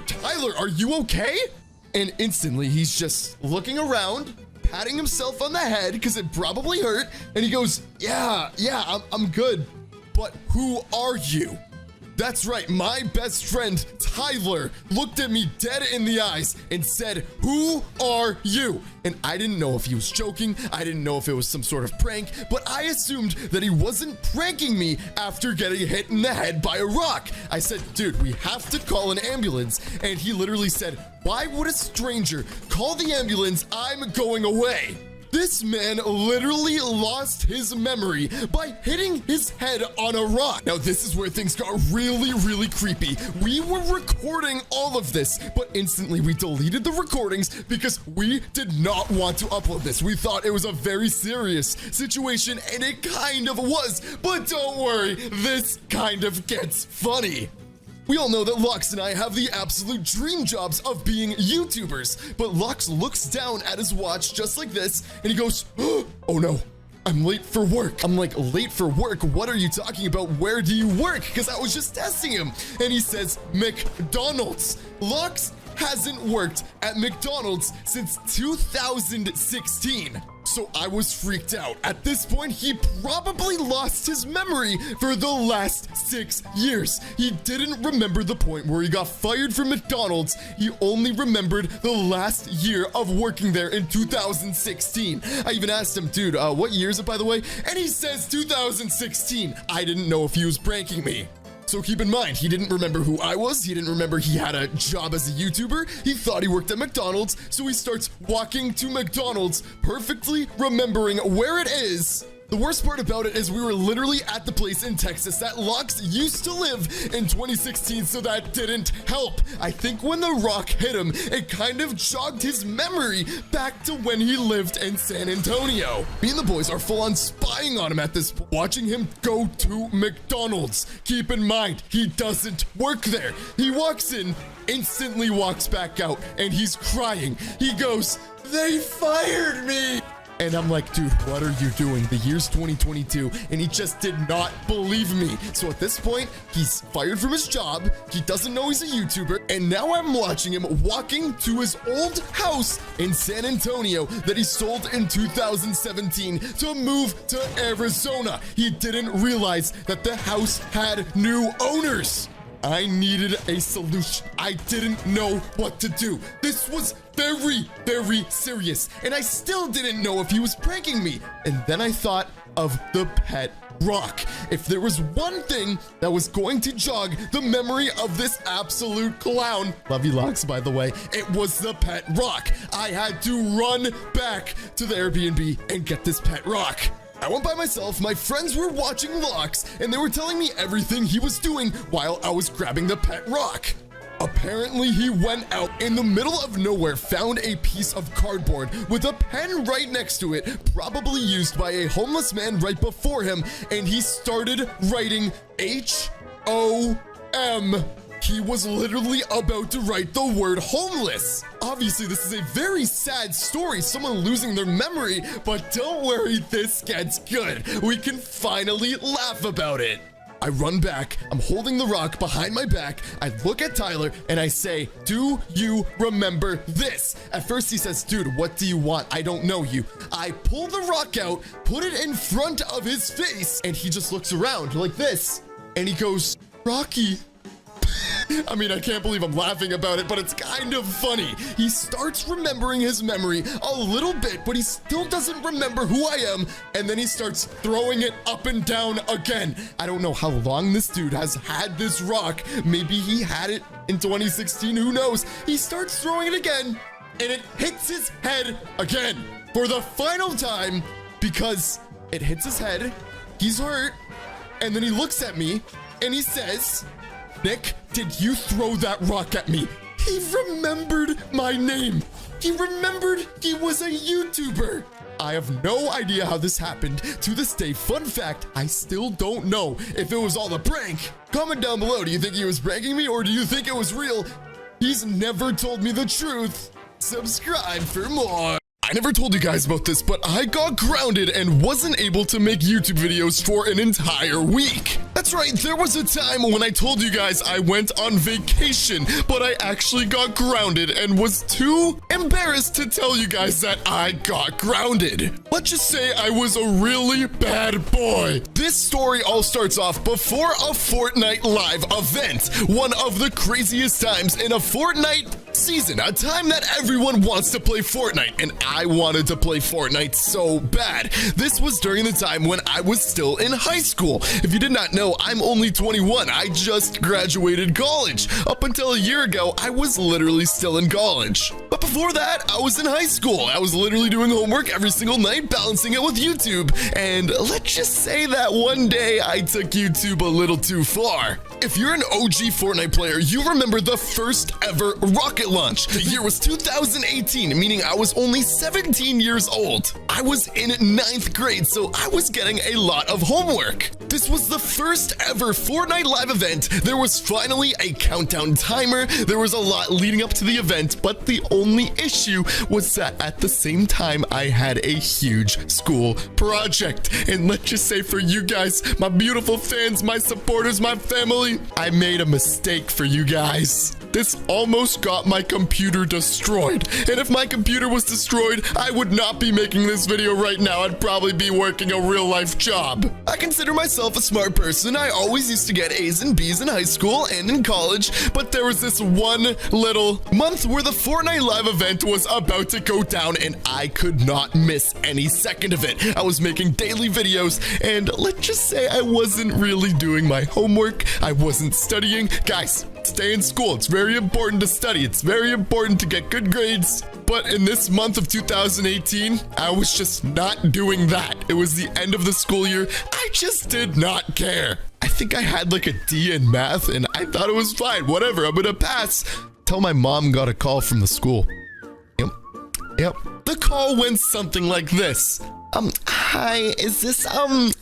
Tyler, are you okay? And instantly, he's just looking around, patting himself on the head because it probably hurt. And he goes, yeah, I'm good. But who are you? That's right, my best friend, Tyler, looked at me dead in the eyes and said, "Who are you?" And I didn't know if he was joking. I didn't know if it was some sort of prank, but I assumed that he wasn't pranking me after getting hit in the head by a rock. I said, "Dude, we have to call an ambulance." And he literally said, "Why would a stranger call the ambulance? I'm going away." This man literally lost his memory by hitting his head on a rock. Now, this is where things got really creepy. We were recording all of this, but instantly we deleted the recordings because we did not want to upload this. We thought it was a very serious situation, and it kind of was. But don't worry, this kind of gets funny. We all know that Lox and I have the absolute dream jobs of being YouTubers, but Lox looks down at his watch just like this, and he goes, "Oh no, I'm late for work." I'm like, "Late for work? What are you talking about? Where do you work?" Because I was just testing him, and he says, "McDonald's." Lox hasn't worked at McDonald's since 2016. So I was freaked out. At this point, he probably lost his memory for the last 6 years. He didn't remember the point where he got fired from McDonald's. He only remembered the last year of working there in 2016. I even asked him, "Dude, what year is it, by the way?" And he says 2016. I didn't know if he was pranking me. So keep in mind, he didn't remember who I was. He didn't remember he had a job as a YouTuber. He thought he worked at McDonald's. So he starts walking to McDonald's, perfectly remembering where it is. The worst part about it is we were literally at the place in Texas that Locks used to live in 2016, so that didn't help. I think when the rock hit him, it kind of jogged his memory back to when he lived in San Antonio. Me and the boys are full on spying on him at this point, watching him go to McDonald's. Keep in mind, he doesn't work there. He walks in, instantly walks back out, and he's crying. He goes, "They fired me." And I'm like, dude, what are you doing? The year's 2022, and he just did not believe me. So at this point, he's fired from his job. He doesn't know he's a YouTuber. And now I'm watching him walking to his old house in San Antonio that he sold in 2017 to move to Arizona. He didn't realize that the house had new owners. I needed a solution. I didn't know what to do. This was very, very serious, and I still didn't know if he was pranking me. And then I thought of the pet rock. If there was one thing that was going to jog the memory of this absolute clown, love you Locks, by the way, it was the pet rock. I had to run back to the Airbnb and get this pet rock. I went by myself. My friends were watching Locks, and they were telling me everything he was doing while I was grabbing the pet rock. Apparently, he went out in the middle of nowhere, found a piece of cardboard with a pen right next to it, probably used by a homeless man right before him, and he started writing H-O-M. He was literally about to write the word homeless. Obviously, this is a very sad story, someone losing their memory, but don't worry, this gets good. We can finally laugh about it. I run back, I'm holding the rock behind my back, I look at Tyler, and I say, "Do you remember this?" At first he says, "Dude, what do you want? I don't know you." I pull the rock out, put it in front of his face, and he just looks around like this, and he goes, "Rocky." I mean, I can't believe I'm laughing about it, but it's kind of funny. He starts remembering his memory a little bit, but he still doesn't remember who I am, and then he starts throwing it up and down again. I don't know how long this dude has had this rock. Maybe he had it in 2016, who knows? He starts throwing it again, and it hits his head again for the final time because it hits his head, he's hurt, and then he looks at me, and he says, "Nick, did you throw that rock at me?" He remembered my name. He remembered he was a YouTuber. I have no idea how this happened. To this day, fun fact, I still don't know if it was all a prank. Comment down below, do you think he was pranking me or do you think it was real? He's never told me the truth. Subscribe for more. I never told you guys about this, but I got grounded and wasn't able to make YouTube videos for an entire week. That's right, there was a time when I told you guys I went on vacation, but I actually got grounded and was too embarrassed to tell you guys that I got grounded. Let's just say I was a really bad boy. This story all starts off before a Fortnite live event, one of the craziest times in a Fortnite season, a time that everyone wants to play Fortnite, and I wanted to play Fortnite so bad. This was during the time when I was still in high school. If you did not know, I'm only 21. I just graduated college. Up until a year ago, I was literally still in college. But before that, I was in high school. I was literally doing homework every single night, balancing it with YouTube. And let's just say that one day I took YouTube a little too far. If you're an OG Fortnite player, you remember the first ever rocket launch. The year was 2018, meaning I was only 17 years old. I was in 9th grade, so I was getting a lot of homework. This was the first ever Fortnite live event. There was finally a countdown timer. There was a lot leading up to the event, but the only issue was that at the same time, I had a huge school project. And let's just say for you guys, my beautiful fans, my supporters, my family, I made a mistake for you guys. this almost got my computer destroyed. And if my computer was destroyed, I would not be making this video right now. I'd probably be working a real life job. I consider myself a smart person. I always used to get A's and B's in high school and in college, but there was this one little month where the Fortnite live event was about to go down and I could not miss any second of it. I was making daily videos and let's just say I wasn't really doing my homework. I wasn't studying. Guys, stay in school. It's very important to study. It's very important to get good grades. But in this month of 2018, I was just not doing that. It was the end of the school year. I just did not care. I think I had like a D in math and I thought it was fine. Whatever, I'm gonna pass. Till my mom got a call from the school. Yep. The call went something like this. Hi, is this,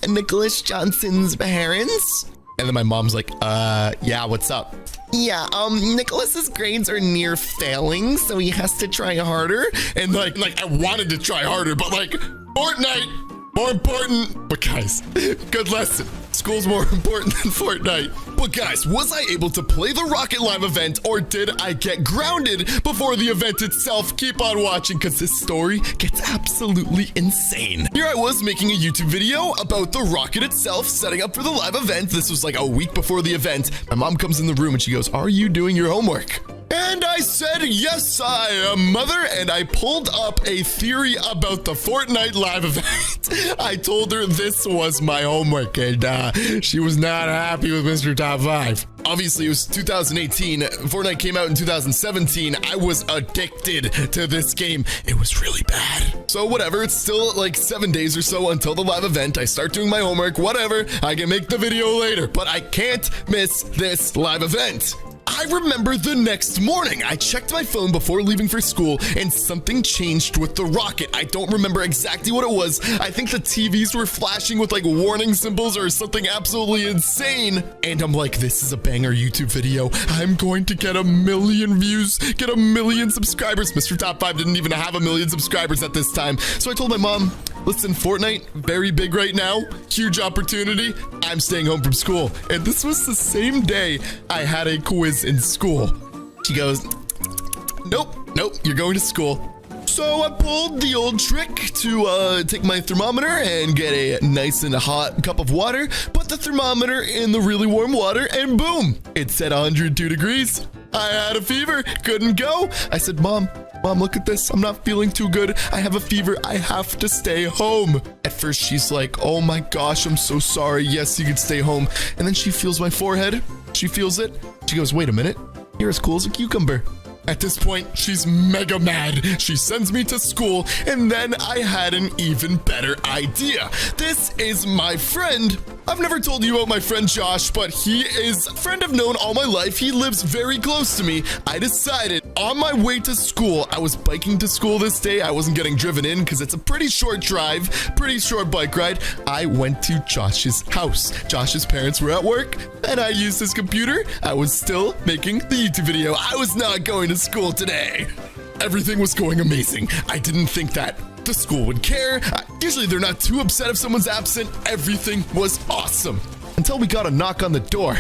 Nicholas Johnson's parents? And then my mom's like, yeah, what's up? Yeah, Nicholas's grades are near failing, so he has to try harder. And like I wanted to try harder, but like, Fortnite, more important. But guys, good lesson. School's more important than Fortnite. But guys, was I able to play the Rocket Live event or did I get grounded before the event itself? Keep on watching because this story gets absolutely insane. Here I was making a YouTube video about the rocket itself, setting up for the live event. This was like a week before the event. My mom comes in the room and she goes, "Are you doing your homework?" And I said, "Yes, I am, mother." And I pulled up a theory about the Fortnite live event. I told her this was my homework and she was not happy with Mr. Top 5. Obviously, it was 2018. Fortnite came out in 2017. I was addicted to this game. It was really bad. So whatever, it's still like 7 days or so until the live event. I start doing my homework, whatever. I can make the video later, but I can't miss this live event. I remember the next morning, I checked my phone before leaving for school and something changed with the rocket. I don't remember exactly what it was. I think the TVs were flashing with like warning symbols or something absolutely insane. And I'm like, this is a banger YouTube video. I'm going to get 1 million views, get 1 million subscribers. Mr. Top 5 didn't even have 1 million subscribers at this time. So I told my mom, listen, Fortnite, very big right now, huge opportunity. I'm staying home from school. And this was the same day I had a quiz in school. She goes, nope, you're going to school. So I pulled the old trick to take my thermometer and get a nice and hot cup of water, put the thermometer in the really warm water, and boom, it said 102 degrees. I had a fever, couldn't go. I said, Mom, look at this. I'm not feeling too good. I have a fever. I have to stay home. At first, she's like, oh my gosh, I'm so sorry. Yes, you could stay home. And then she feels my forehead. She feels it. She goes, wait a minute. You're as cool as a cucumber. At this point, she's mega mad. She sends me to school, and then I had an even better idea. This is my friend. I've never told you about my friend Josh, but he is a friend I've known all my life. He lives very close to me. I decided on my way to school, I was biking to school this day. I wasn't getting driven in because it's a pretty short drive, pretty short bike ride. I went to Josh's house. Josh's parents were at work, and I used his computer. I was still making the YouTube video. I was not going to school today. Everything was going amazing. I didn't think that the school would care. Usually they're not too upset if someone's absent. Everything was awesome until we got a knock on the door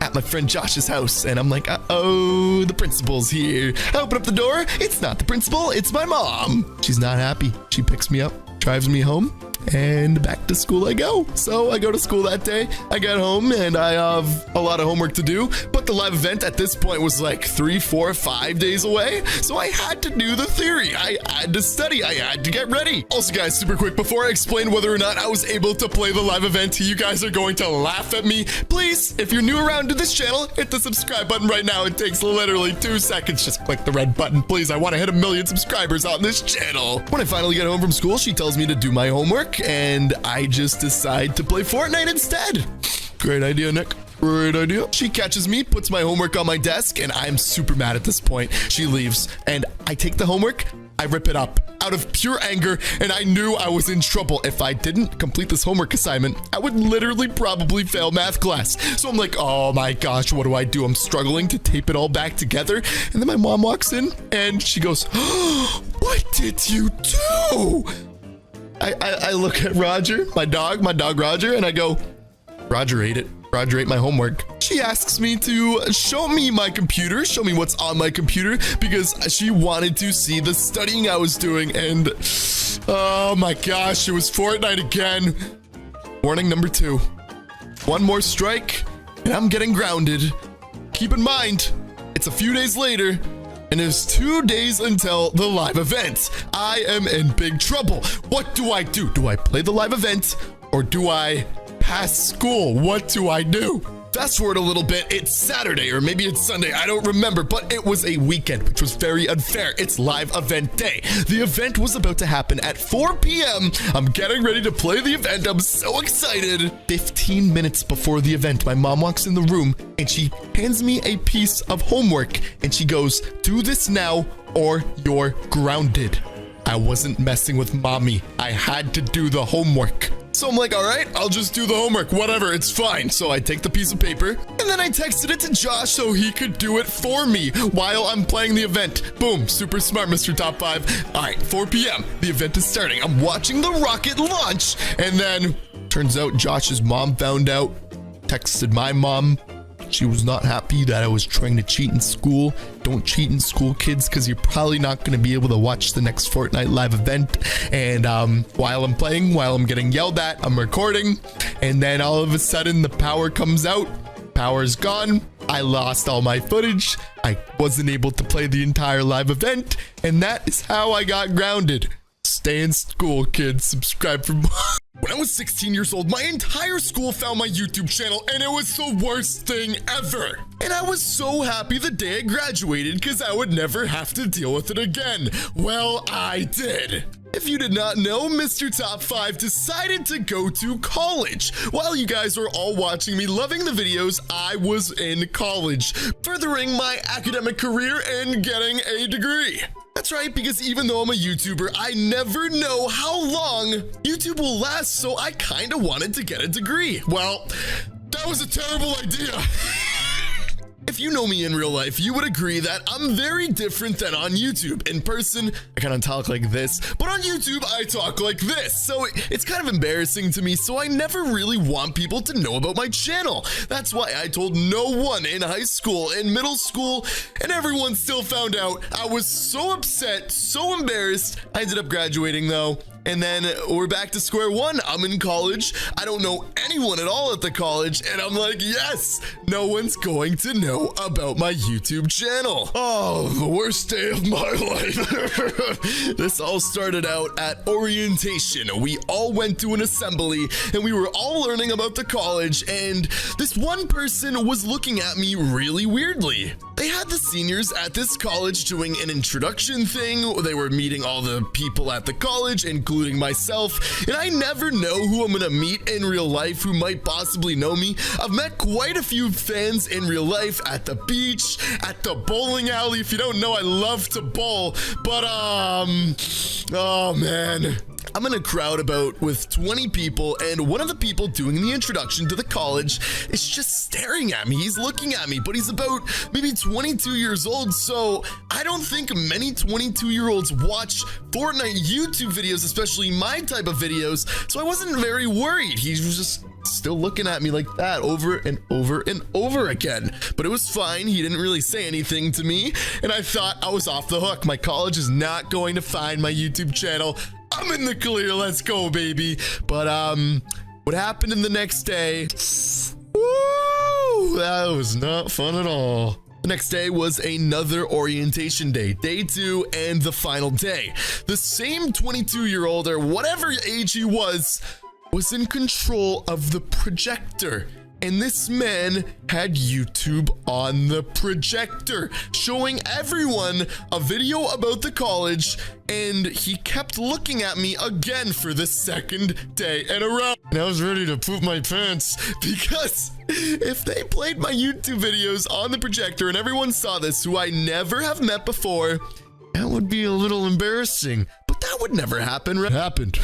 at my friend Josh's house, and I'm like, uh-oh, the principal's here. I open up the door. It's not the principal, it's my mom. She's not happy. She picks me up, drives me home, and back to school I go. So I go to school that day. I get home and I have a lot of homework to do, but the live event at this point was like 3, 4, 5 days away. So I had to do the theory. I had to study. I had to get ready. Also, guys, super quick, before I explain whether or not I was able to play the live event, you guys are going to laugh at me. Please, if you're new around to this channel, hit the subscribe button right now. It takes literally 2 seconds. Just click the red button, please. I want to hit 1 million subscribers on this channel. When I finally get home from school, she tells me to do my homework, and I just decide to play Fortnite instead. Great idea, Nick. Great idea. She catches me, puts my homework on my desk, and I'm super mad at this point. She leaves, and I take the homework, I rip it up out of pure anger, and I knew I was in trouble. If I didn't complete this homework assignment, I would literally probably fail math class. So I'm like, oh my gosh, what do? I'm struggling to tape it all back together. And then my mom walks in, and she goes, oh, what did you do? I look at Roger, my dog Roger, and I go, Roger ate it. Roger ate my homework. She she asks me to show me my computer, show me what's on my computer, because she wanted to see the studying I was doing. And oh my gosh, it was Fortnite again. Warning number 2. One more strike and I'm getting grounded. Keep in mind, it's a few days later and there's 2 days until the live event. I am in big trouble. What do I do? Do I play the live event or do I pass school? What do I do? Fast forward a little bit, it's Saturday or maybe it's Sunday, I don't remember, but it was a weekend, which was very unfair. It's live event day. The event was about to happen at 4 p.m. I'm getting ready to play the event. I'm so excited. 15 minutes before the event, my mom walks in the room and she hands me a piece of homework and she goes, do this now or you're grounded. I wasn't messing with mommy. I had to do the homework. So I'm like, all right, I'll just do the homework, whatever, it's fine. So I take the piece of paper and then I texted it to Josh so he could do it for me while I'm playing the event. Boom, super smart, Mr. Top 5. All right, 4 p.m. The event is starting. I'm watching the rocket launch and then turns out Josh's mom found out, texted my mom. She was not happy that I was trying to cheat in school. Don't cheat in school, kids, because you're probably not going to be able to watch the next Fortnite live event. And while I'm playing, while I'm getting yelled at, I'm recording. And then all of a sudden, the power comes out. Power's gone. I lost all my footage. I wasn't able to play the entire live event. And that is how I got grounded. Stay in school, kids. Subscribe for more. When I was 16 years old, my entire school found my YouTube channel and it was the worst thing ever. And I was so happy the day I graduated because I would never have to deal with it again. Well, I did. If you did not know, Mr. Top 5 decided to go to college. While you guys were all watching me loving the videos, I was in college, furthering my academic career and getting a degree. That's right, because even though I'm a YouTuber, I never know how long YouTube will last, so I kind of wanted to get a degree. Well, that was a terrible idea. If you know me in real life, you would agree that I'm very different than on YouTube. In person, I kind of talk like this, but on YouTube, I talk like this. So it's kind of embarrassing to me, so I never really want people to know about my channel. That's why I told no one in high school, in middle school, and everyone still found out. I was so upset, so embarrassed. I ended up graduating though. And then we're back to square one. I'm in college. I don't know anyone at all at the college. And I'm like, yes, no one's going to know about my YouTube channel. Oh, the worst day of my life. This all started out at orientation. We all went to an assembly and we were all learning about the college. And this one person was looking at me really weirdly. They had the seniors at this college doing an introduction thing. They were meeting all the people at the college, including myself, and I never know who I'm gonna meet in real life who might possibly know me. I've met quite a few fans in real life at the beach, at the bowling alley. If you don't know, I love to bowl, but oh man. I'm in a crowd about with 20 people, and one of the people doing the introduction to the college is just staring at me. He's looking at me, but he's about maybe 22 years old, so I don't think many 22-year-olds watch Fortnite YouTube videos, especially my type of videos, so I wasn't very worried. He was just still looking at me like that over and over and over again. But it was fine. He didn't really say anything to me, and I thought I was off the hook. My college is not going to find my YouTube channel. I'm in the clear. Let's go, baby. But what happened in the next day? Woo! That was not fun at all. The next day was another orientation day, day 2 and the final day. The same 22-year-old or whatever age he was in control of the projector. And this man had YouTube on the projector, showing everyone a video about the college, and he kept looking at me again for the second day in a row. And I was ready to poop my pants, because if they played my YouTube videos on the projector and everyone saw this, who I never have met before, that would be a little embarrassing. But that would never happen. It happened.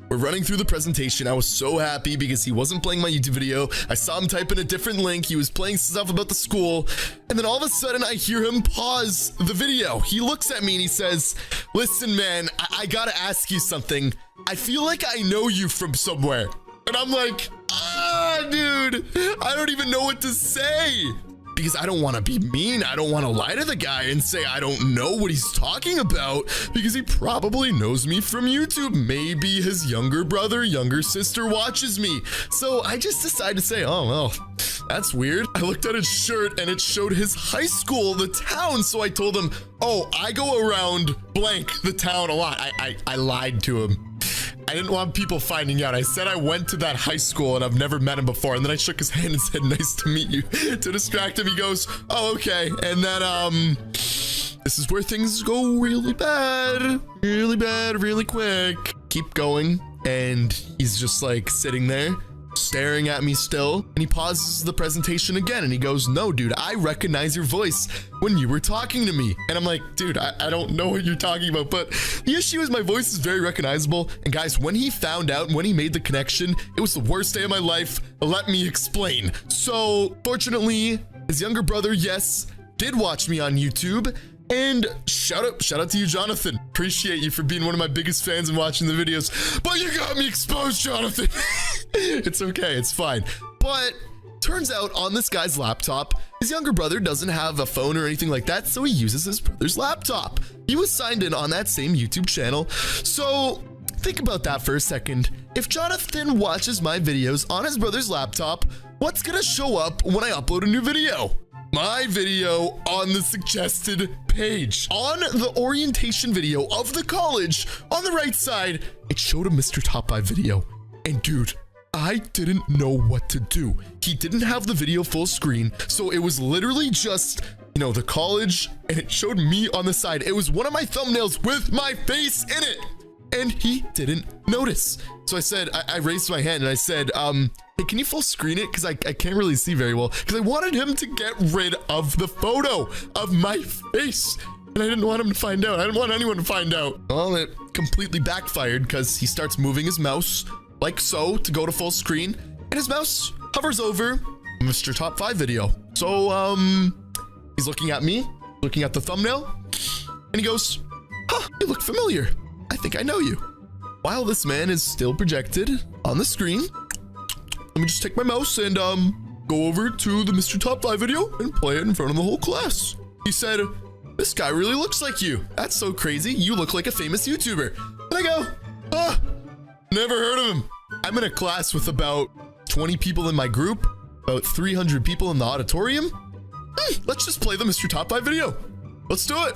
We're running through the presentation. I was so happy because he wasn't playing my YouTube video. I saw him type in a different link. He was playing stuff about the school. And then all of a sudden I hear him pause the video. He looks at me and he says, listen, man, I gotta ask you something. I feel like I know you from somewhere. And I'm like, God, dude. I don't even know what to say. Because I don't want to be mean. I don't want to lie to the guy and say I don't know what he's talking about, because he probably knows me from YouTube. Maybe his younger brother, younger sister watches me. So I just decided to say, oh, well, that's weird. I looked at his shirt and it showed his high school, the town. So I told him, oh, I go around blank the town a lot. I lied to him. I didn't want people finding out. I said I went to that high school and I've never met him before. And then I shook his hand and said, nice to meet you. To distract him, he goes, oh, okay. And then, this is where things go really bad, really quick. Keep going. And he's just like sitting there, staring at me still, and he pauses the presentation again and he goes, no, dude, I recognize your voice when you were talking to me. And I'm like, dude, I don't know what you're talking about, but the issue is my voice is very recognizable. And guys, when he found out, when he made the connection, it was the worst day of my life. Let me explain. So fortunately, his younger brother, yes, did watch me on YouTube. And shout out to you, Jonathan. Appreciate you for being one of my biggest fans and watching the videos. But you got me exposed, Jonathan. It's okay, it's fine. But turns out on this guy's laptop, his younger brother doesn't have a phone or anything like that, so he uses his brother's laptop. He was signed in on that same YouTube channel. So think about that for a second. If Jonathan watches my videos on his brother's laptop, what's gonna show up when I upload a new video? My video on the suggested page. On the orientation video of the college, on the right side, it showed a Mr. Top 5 video. And dude, I didn't know what to do. He didn't have the video full screen, so it was literally just, you know, the college, and it showed me on the side. It was one of my thumbnails with my face in it. And he didn't notice. So I said, I raised my hand and I said, hey, can you full screen it? Because I can't really see very well. Because I wanted him to get rid of the photo of my face. And I didn't want him to find out. I didn't want anyone to find out. Well, it completely backfired because he starts moving his mouse like so to go to full screen. And his mouse hovers over Mr. Top 5 video. So, he's looking at me, looking at the thumbnail, and he goes, huh, you look familiar. I think I know you. While this man is still projected on the screen, let me just take my mouse and go over to the Mr. Top 5 video and play it in front of the whole class. He said, this guy really looks like you. That's so crazy. You look like a famous YouTuber. And I go, ah, never heard of him. I'm in a class with about 20 people in my group, about 300 people in the auditorium. Let's just play the Mr. Top 5 video. Let's do it.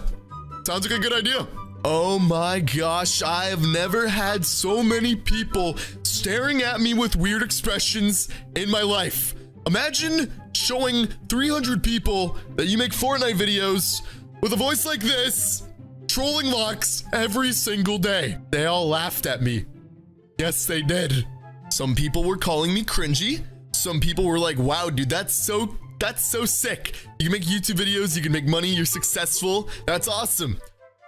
Sounds like a good idea. Oh my gosh, I have never had so many people staring at me with weird expressions in my life. Imagine showing 300 people that you make Fortnite videos with a voice like this, trolling locks every single day. They all laughed at me. Yes, they did. Some people were calling me cringy. Some people were like, wow, dude, that's so sick. You can make YouTube videos, you can make money, you're successful. That's awesome.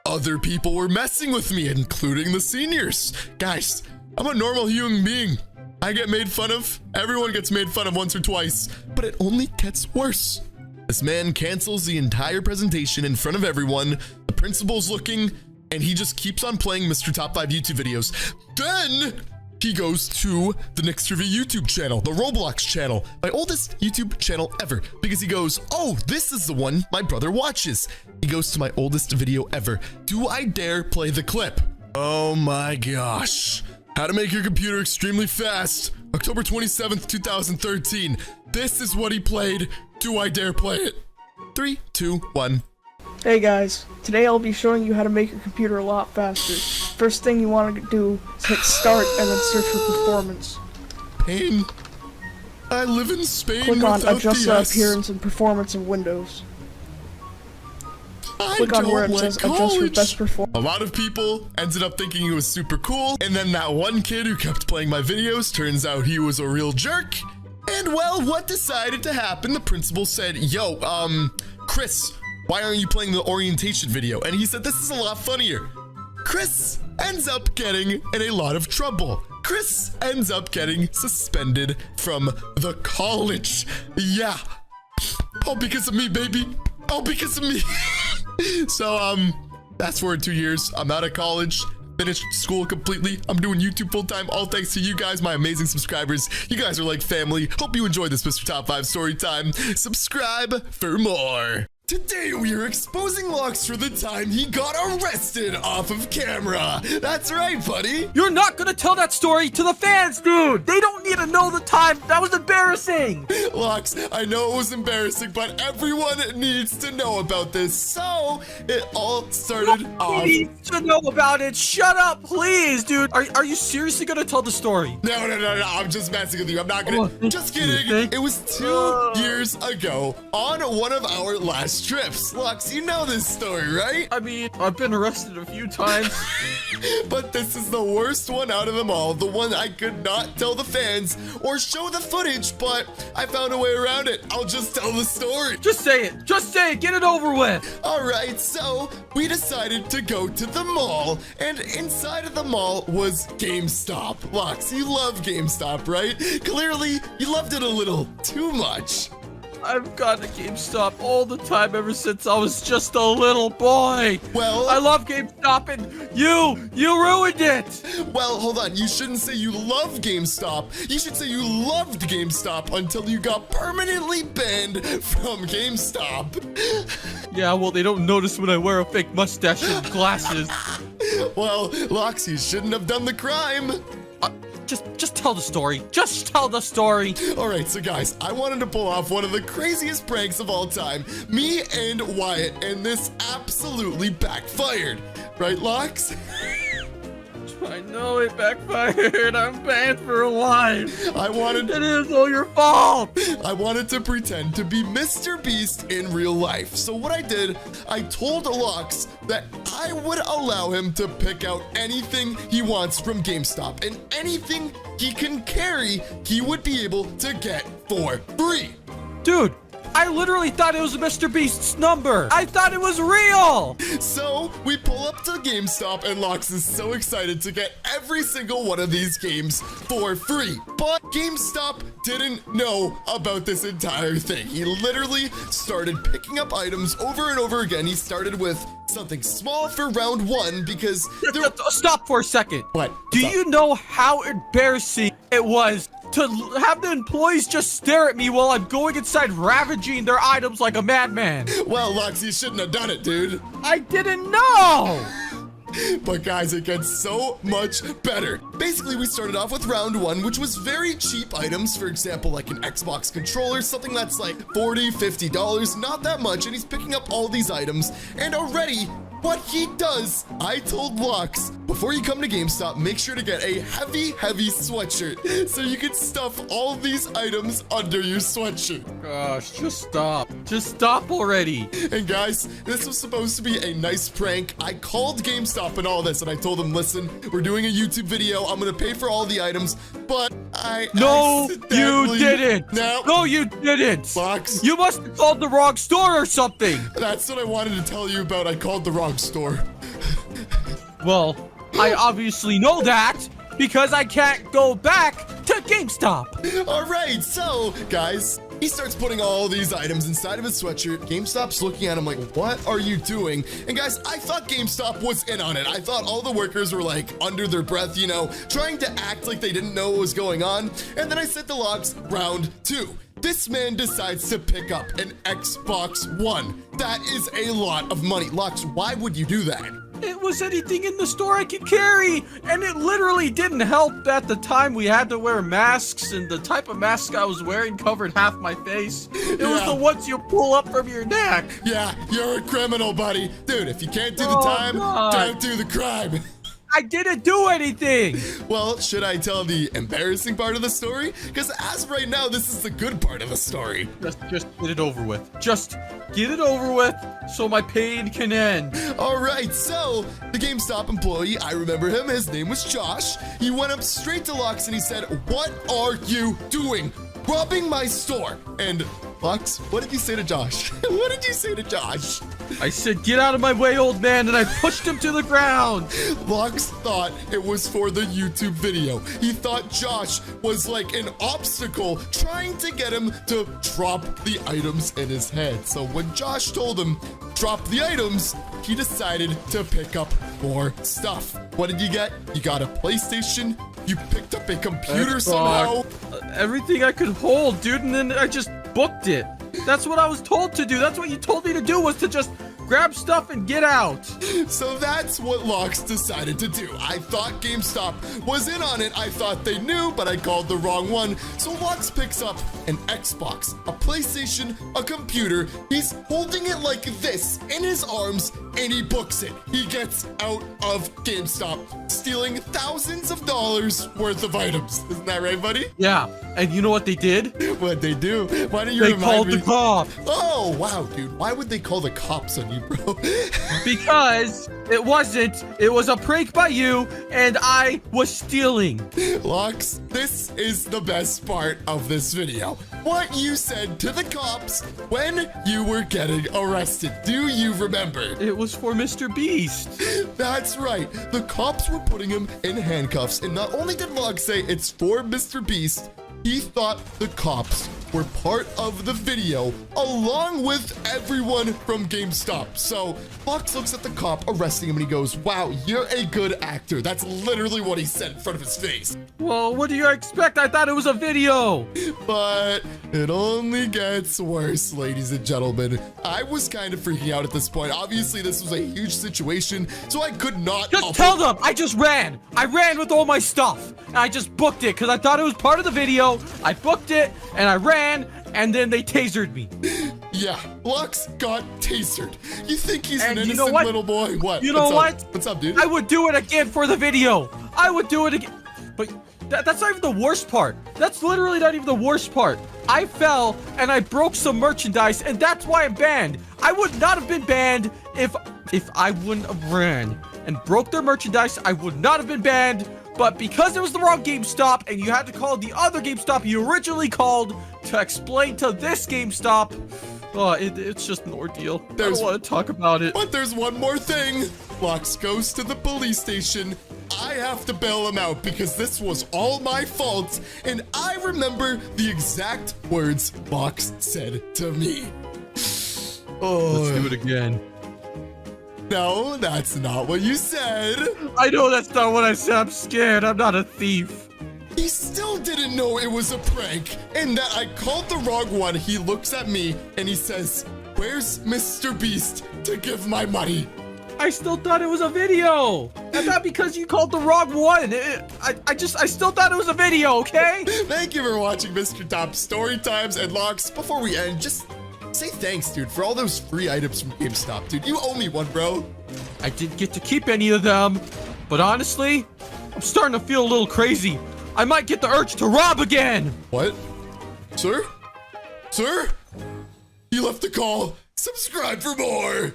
Other people were messing with me, including the seniors. Guys, I'm a normal human being. I get made fun of. Everyone gets made fun of once or twice, but it only gets worse. This man cancels the entire presentation in front of everyone. The principal's looking, and he just keeps on playing Mr. Top 5 YouTube videos. Then he goes to the Next Review YouTube channel, the Roblox channel, my oldest YouTube channel ever, because he goes, oh, this is the one my brother watches. He goes to my oldest video ever. Do I dare play the clip? Oh my gosh. How to make your computer extremely fast. October 27th, 2013. This is what he played. Do I dare play it? 3, 2, 1. Hey guys, today I'll be showing you how to make your computer a lot faster. First thing you want to do is hit start and then search for performance. Pain. I live in Spain. Click on without adjust the the S. appearance and performance of Windows. I Click on where it don't says like adjust for college. best performance. A lot of people ended up thinking it was super cool, and then that one kid who kept playing my videos, turns out he was a real jerk. And well, what decided to happen? The principal said, yo, Chris, why aren't you playing the orientation video? And he said, this is a lot funnier. Chris ends up getting in a lot of trouble. Chris ends up getting suspended from the college. Yeah. All because of me, baby. All because of me. So, fast forward 2 years. I'm out of college. finished school completely. I'm doing YouTube full-time, all thanks to you guys, my amazing subscribers. You guys are like family. Hope you enjoyed this Mr. Top 5 story time. Subscribe for more. Today we are exposing Lux for the time he got arrested off of camera. That's right, buddy. You're not gonna tell that story to the fans, dude. They don't need to know the time. That was embarrassing. Lux, I know it was embarrassing, but everyone needs to know about this. So it all started off. Need to know about it. Shut up, please, dude. Are you seriously gonna tell the story? No. I'm just messing with you. I'm not gonna. Just kidding. It was 2 years ago on one of our last trips. Lux, you know this story, right? I mean, I've been arrested a few times. But this is the worst one out of them all. The one I could not tell the fans or show the footage, but I found a way around it. I'll just tell the story. Just say it. Just say it. Get it over with. All right, so we decided to go to the mall, and inside of the mall was GameStop. Lux, you love GameStop, right? Clearly, you loved it a little too much. I've gone to GameStop all the time ever since I was just a little boy. Well, I love GameStop, and you ruined it. Well, hold on. You shouldn't say you love GameStop. You should say you loved GameStop until you got permanently banned from GameStop. Yeah, well, they don't notice when I wear a fake mustache and glasses. Well, Lux, you shouldn't have done the crime. Just tell the story. Just tell the story. All right, so guys, I wanted to pull off one of the craziest pranks of all time. Me and Wyatt, and this absolutely backfired. Right, Lux? I know it backfired. I'm banned for life. It is all your fault. I wanted to pretend to be Mr. Beast in real life. So what I did, I told Lux that I would allow him to pick out anything he wants from GameStop, and anything he can carry, he would be able to get for free. Dude, I literally thought it was Mr. Beast's number. I thought it was real. So we pull up to GameStop, and Lux is so excited to get every single one of these games for free. But GameStop didn't know about this entire thing. He literally started picking up items over and over again. He started with something small for round one because... Stop for a second. What? Do you know how embarrassing it was to have the employees just stare at me while I'm going inside ravaging their items like a madman? Well, Lux, you shouldn't have done it, dude. I didn't know. But guys, it gets so much better. Basically, we started off with round one, which was very cheap items. For example, like an Xbox controller, something that's like $40, $50, not that much. And he's picking up all these items. And already, what he does, I told Lux, before you come to GameStop, make sure to get a heavy sweatshirt so you can stuff all these items under your sweatshirt. Gosh, just stop. Just stop already. And guys, this was supposed to be a nice prank. I called GameStop and all this, and I told them, listen, we're doing a YouTube video. I'm gonna pay for all the items, but No, you didn't. No, you didn't. Lux, you must have called the wrong store or something. That's what I wanted to tell you about. I called the wrong store. Well, I obviously know that because I can't go back to GameStop. All right, so guys, he starts putting all these items inside of his sweatshirt. GameStop's looking at him like, what are you doing? And guys, I thought GameStop was in on it. I thought all the workers were like under their breath, you know, trying to act like they didn't know what was going on. And then I said to Lux, round two. This man decides to pick up an Xbox One. That is a lot of money. Lux, why would you do that? It was anything in the store I could carry, and it literally didn't help at the time we had to wear masks, and the type of mask I was wearing covered half my face. It was the ones you pull up from your neck. Yeah, you're a criminal, buddy. Dude, if you can't do the time, don't do the crime. I didn't do anything. Well, should I tell the embarrassing part of the story? Because as of right now, this is the good part of the story. Just get it over with. Just get it over with so my pain can end. All right, so the GameStop employee, I remember him. His name was Josh. He went up straight to Lux and he said, what are you doing? Robbing my store. And Lux, what did you say to Josh? What did you say to Josh? I said, get out of my way, old man, and I pushed him to the ground. Lux thought it was for the YouTube video. He thought Josh was like an obstacle trying to get him to drop the items in his head. So when Josh told him, drop the items, he decided to pick up more stuff. What did you get? You got a PlayStation. You picked up a computer somehow. Everything I could hold, dude, and then I just booked it. That's what I was told to do. That's what you told me to do, was to just grab stuff and get out. So that's what Lux decided to do. I thought GameStop was in on it. I thought they knew, but I called the wrong one. So Lux picks up an Xbox, a PlayStation, a computer. He's holding it like this in his arms, and he books it. He gets out of GameStop, stealing thousands of dollars worth of items. Isn't that right, buddy? Yeah, and you know what they did? What'd they do? Why don't you They remind called me? the cops. Oh, wow, dude. Why would they call the cops on you, bro? Because it wasn't. It was a prank by you, and I was stealing. Lux, this is the best part of this video. What you said to the cops when you were getting arrested. Do you remember? It was for Mr. Beast. That's right. The cops were putting him in handcuffs. And not only did Lux say it's for Mr. Beast, he thought the cops were part of the video along with everyone from GameStop. So Fox looks at the cop arresting him and he goes, wow, you're a good actor. That's literally what he said in front of his face. Well, what do you expect? I thought it was a video. But it only gets worse, ladies and gentlemen. I was kind of freaking out at this point. Obviously, this was a huge situation, so I could not... Just tell them I just ran. I ran with all my stuff. And I just booked it because I thought it was part of the video. I booked it and I ran, and then they tasered me. Yeah, Lux got tasered. You think he's an And you innocent know what? little boy? What? You know what? What's up, dude? I would do it again for the video. I would do it again. But that's not even the worst part. That's literally not even the worst part. I fell and I broke some merchandise, and that's why I'm banned. I would not have been banned if I wouldn't have ran and broke their merchandise. I would not have been banned. But because it was the wrong GameStop and you had to call the other GameStop you originally called to explain to this GameStop, it's just an ordeal. I don't want to talk about it. But there's one more thing. Lux goes to the police station. I have to bail him out because this was all my fault. And I remember the exact words Lux said to me. Oh, Let's do it again. No, that's not what you said. I know that's not what I said. I'm scared. I'm not a thief. He still didn't know it was a prank and that I called the wrong one. He looks at me and he says, where's Mr. Beast to give my money? I still thought it was a video. And not because you called the wrong one. I still thought it was a video, okay? Thank you for watching Mr. Top Story Times and Locks. Before we end, just say thanks, dude, for all those free items from GameStop, dude. You owe me one, bro. I didn't get to keep any of them. But honestly, I'm starting to feel a little crazy. I might get the urge to rob again. What? Sir? Sir? You left a call. Subscribe for more.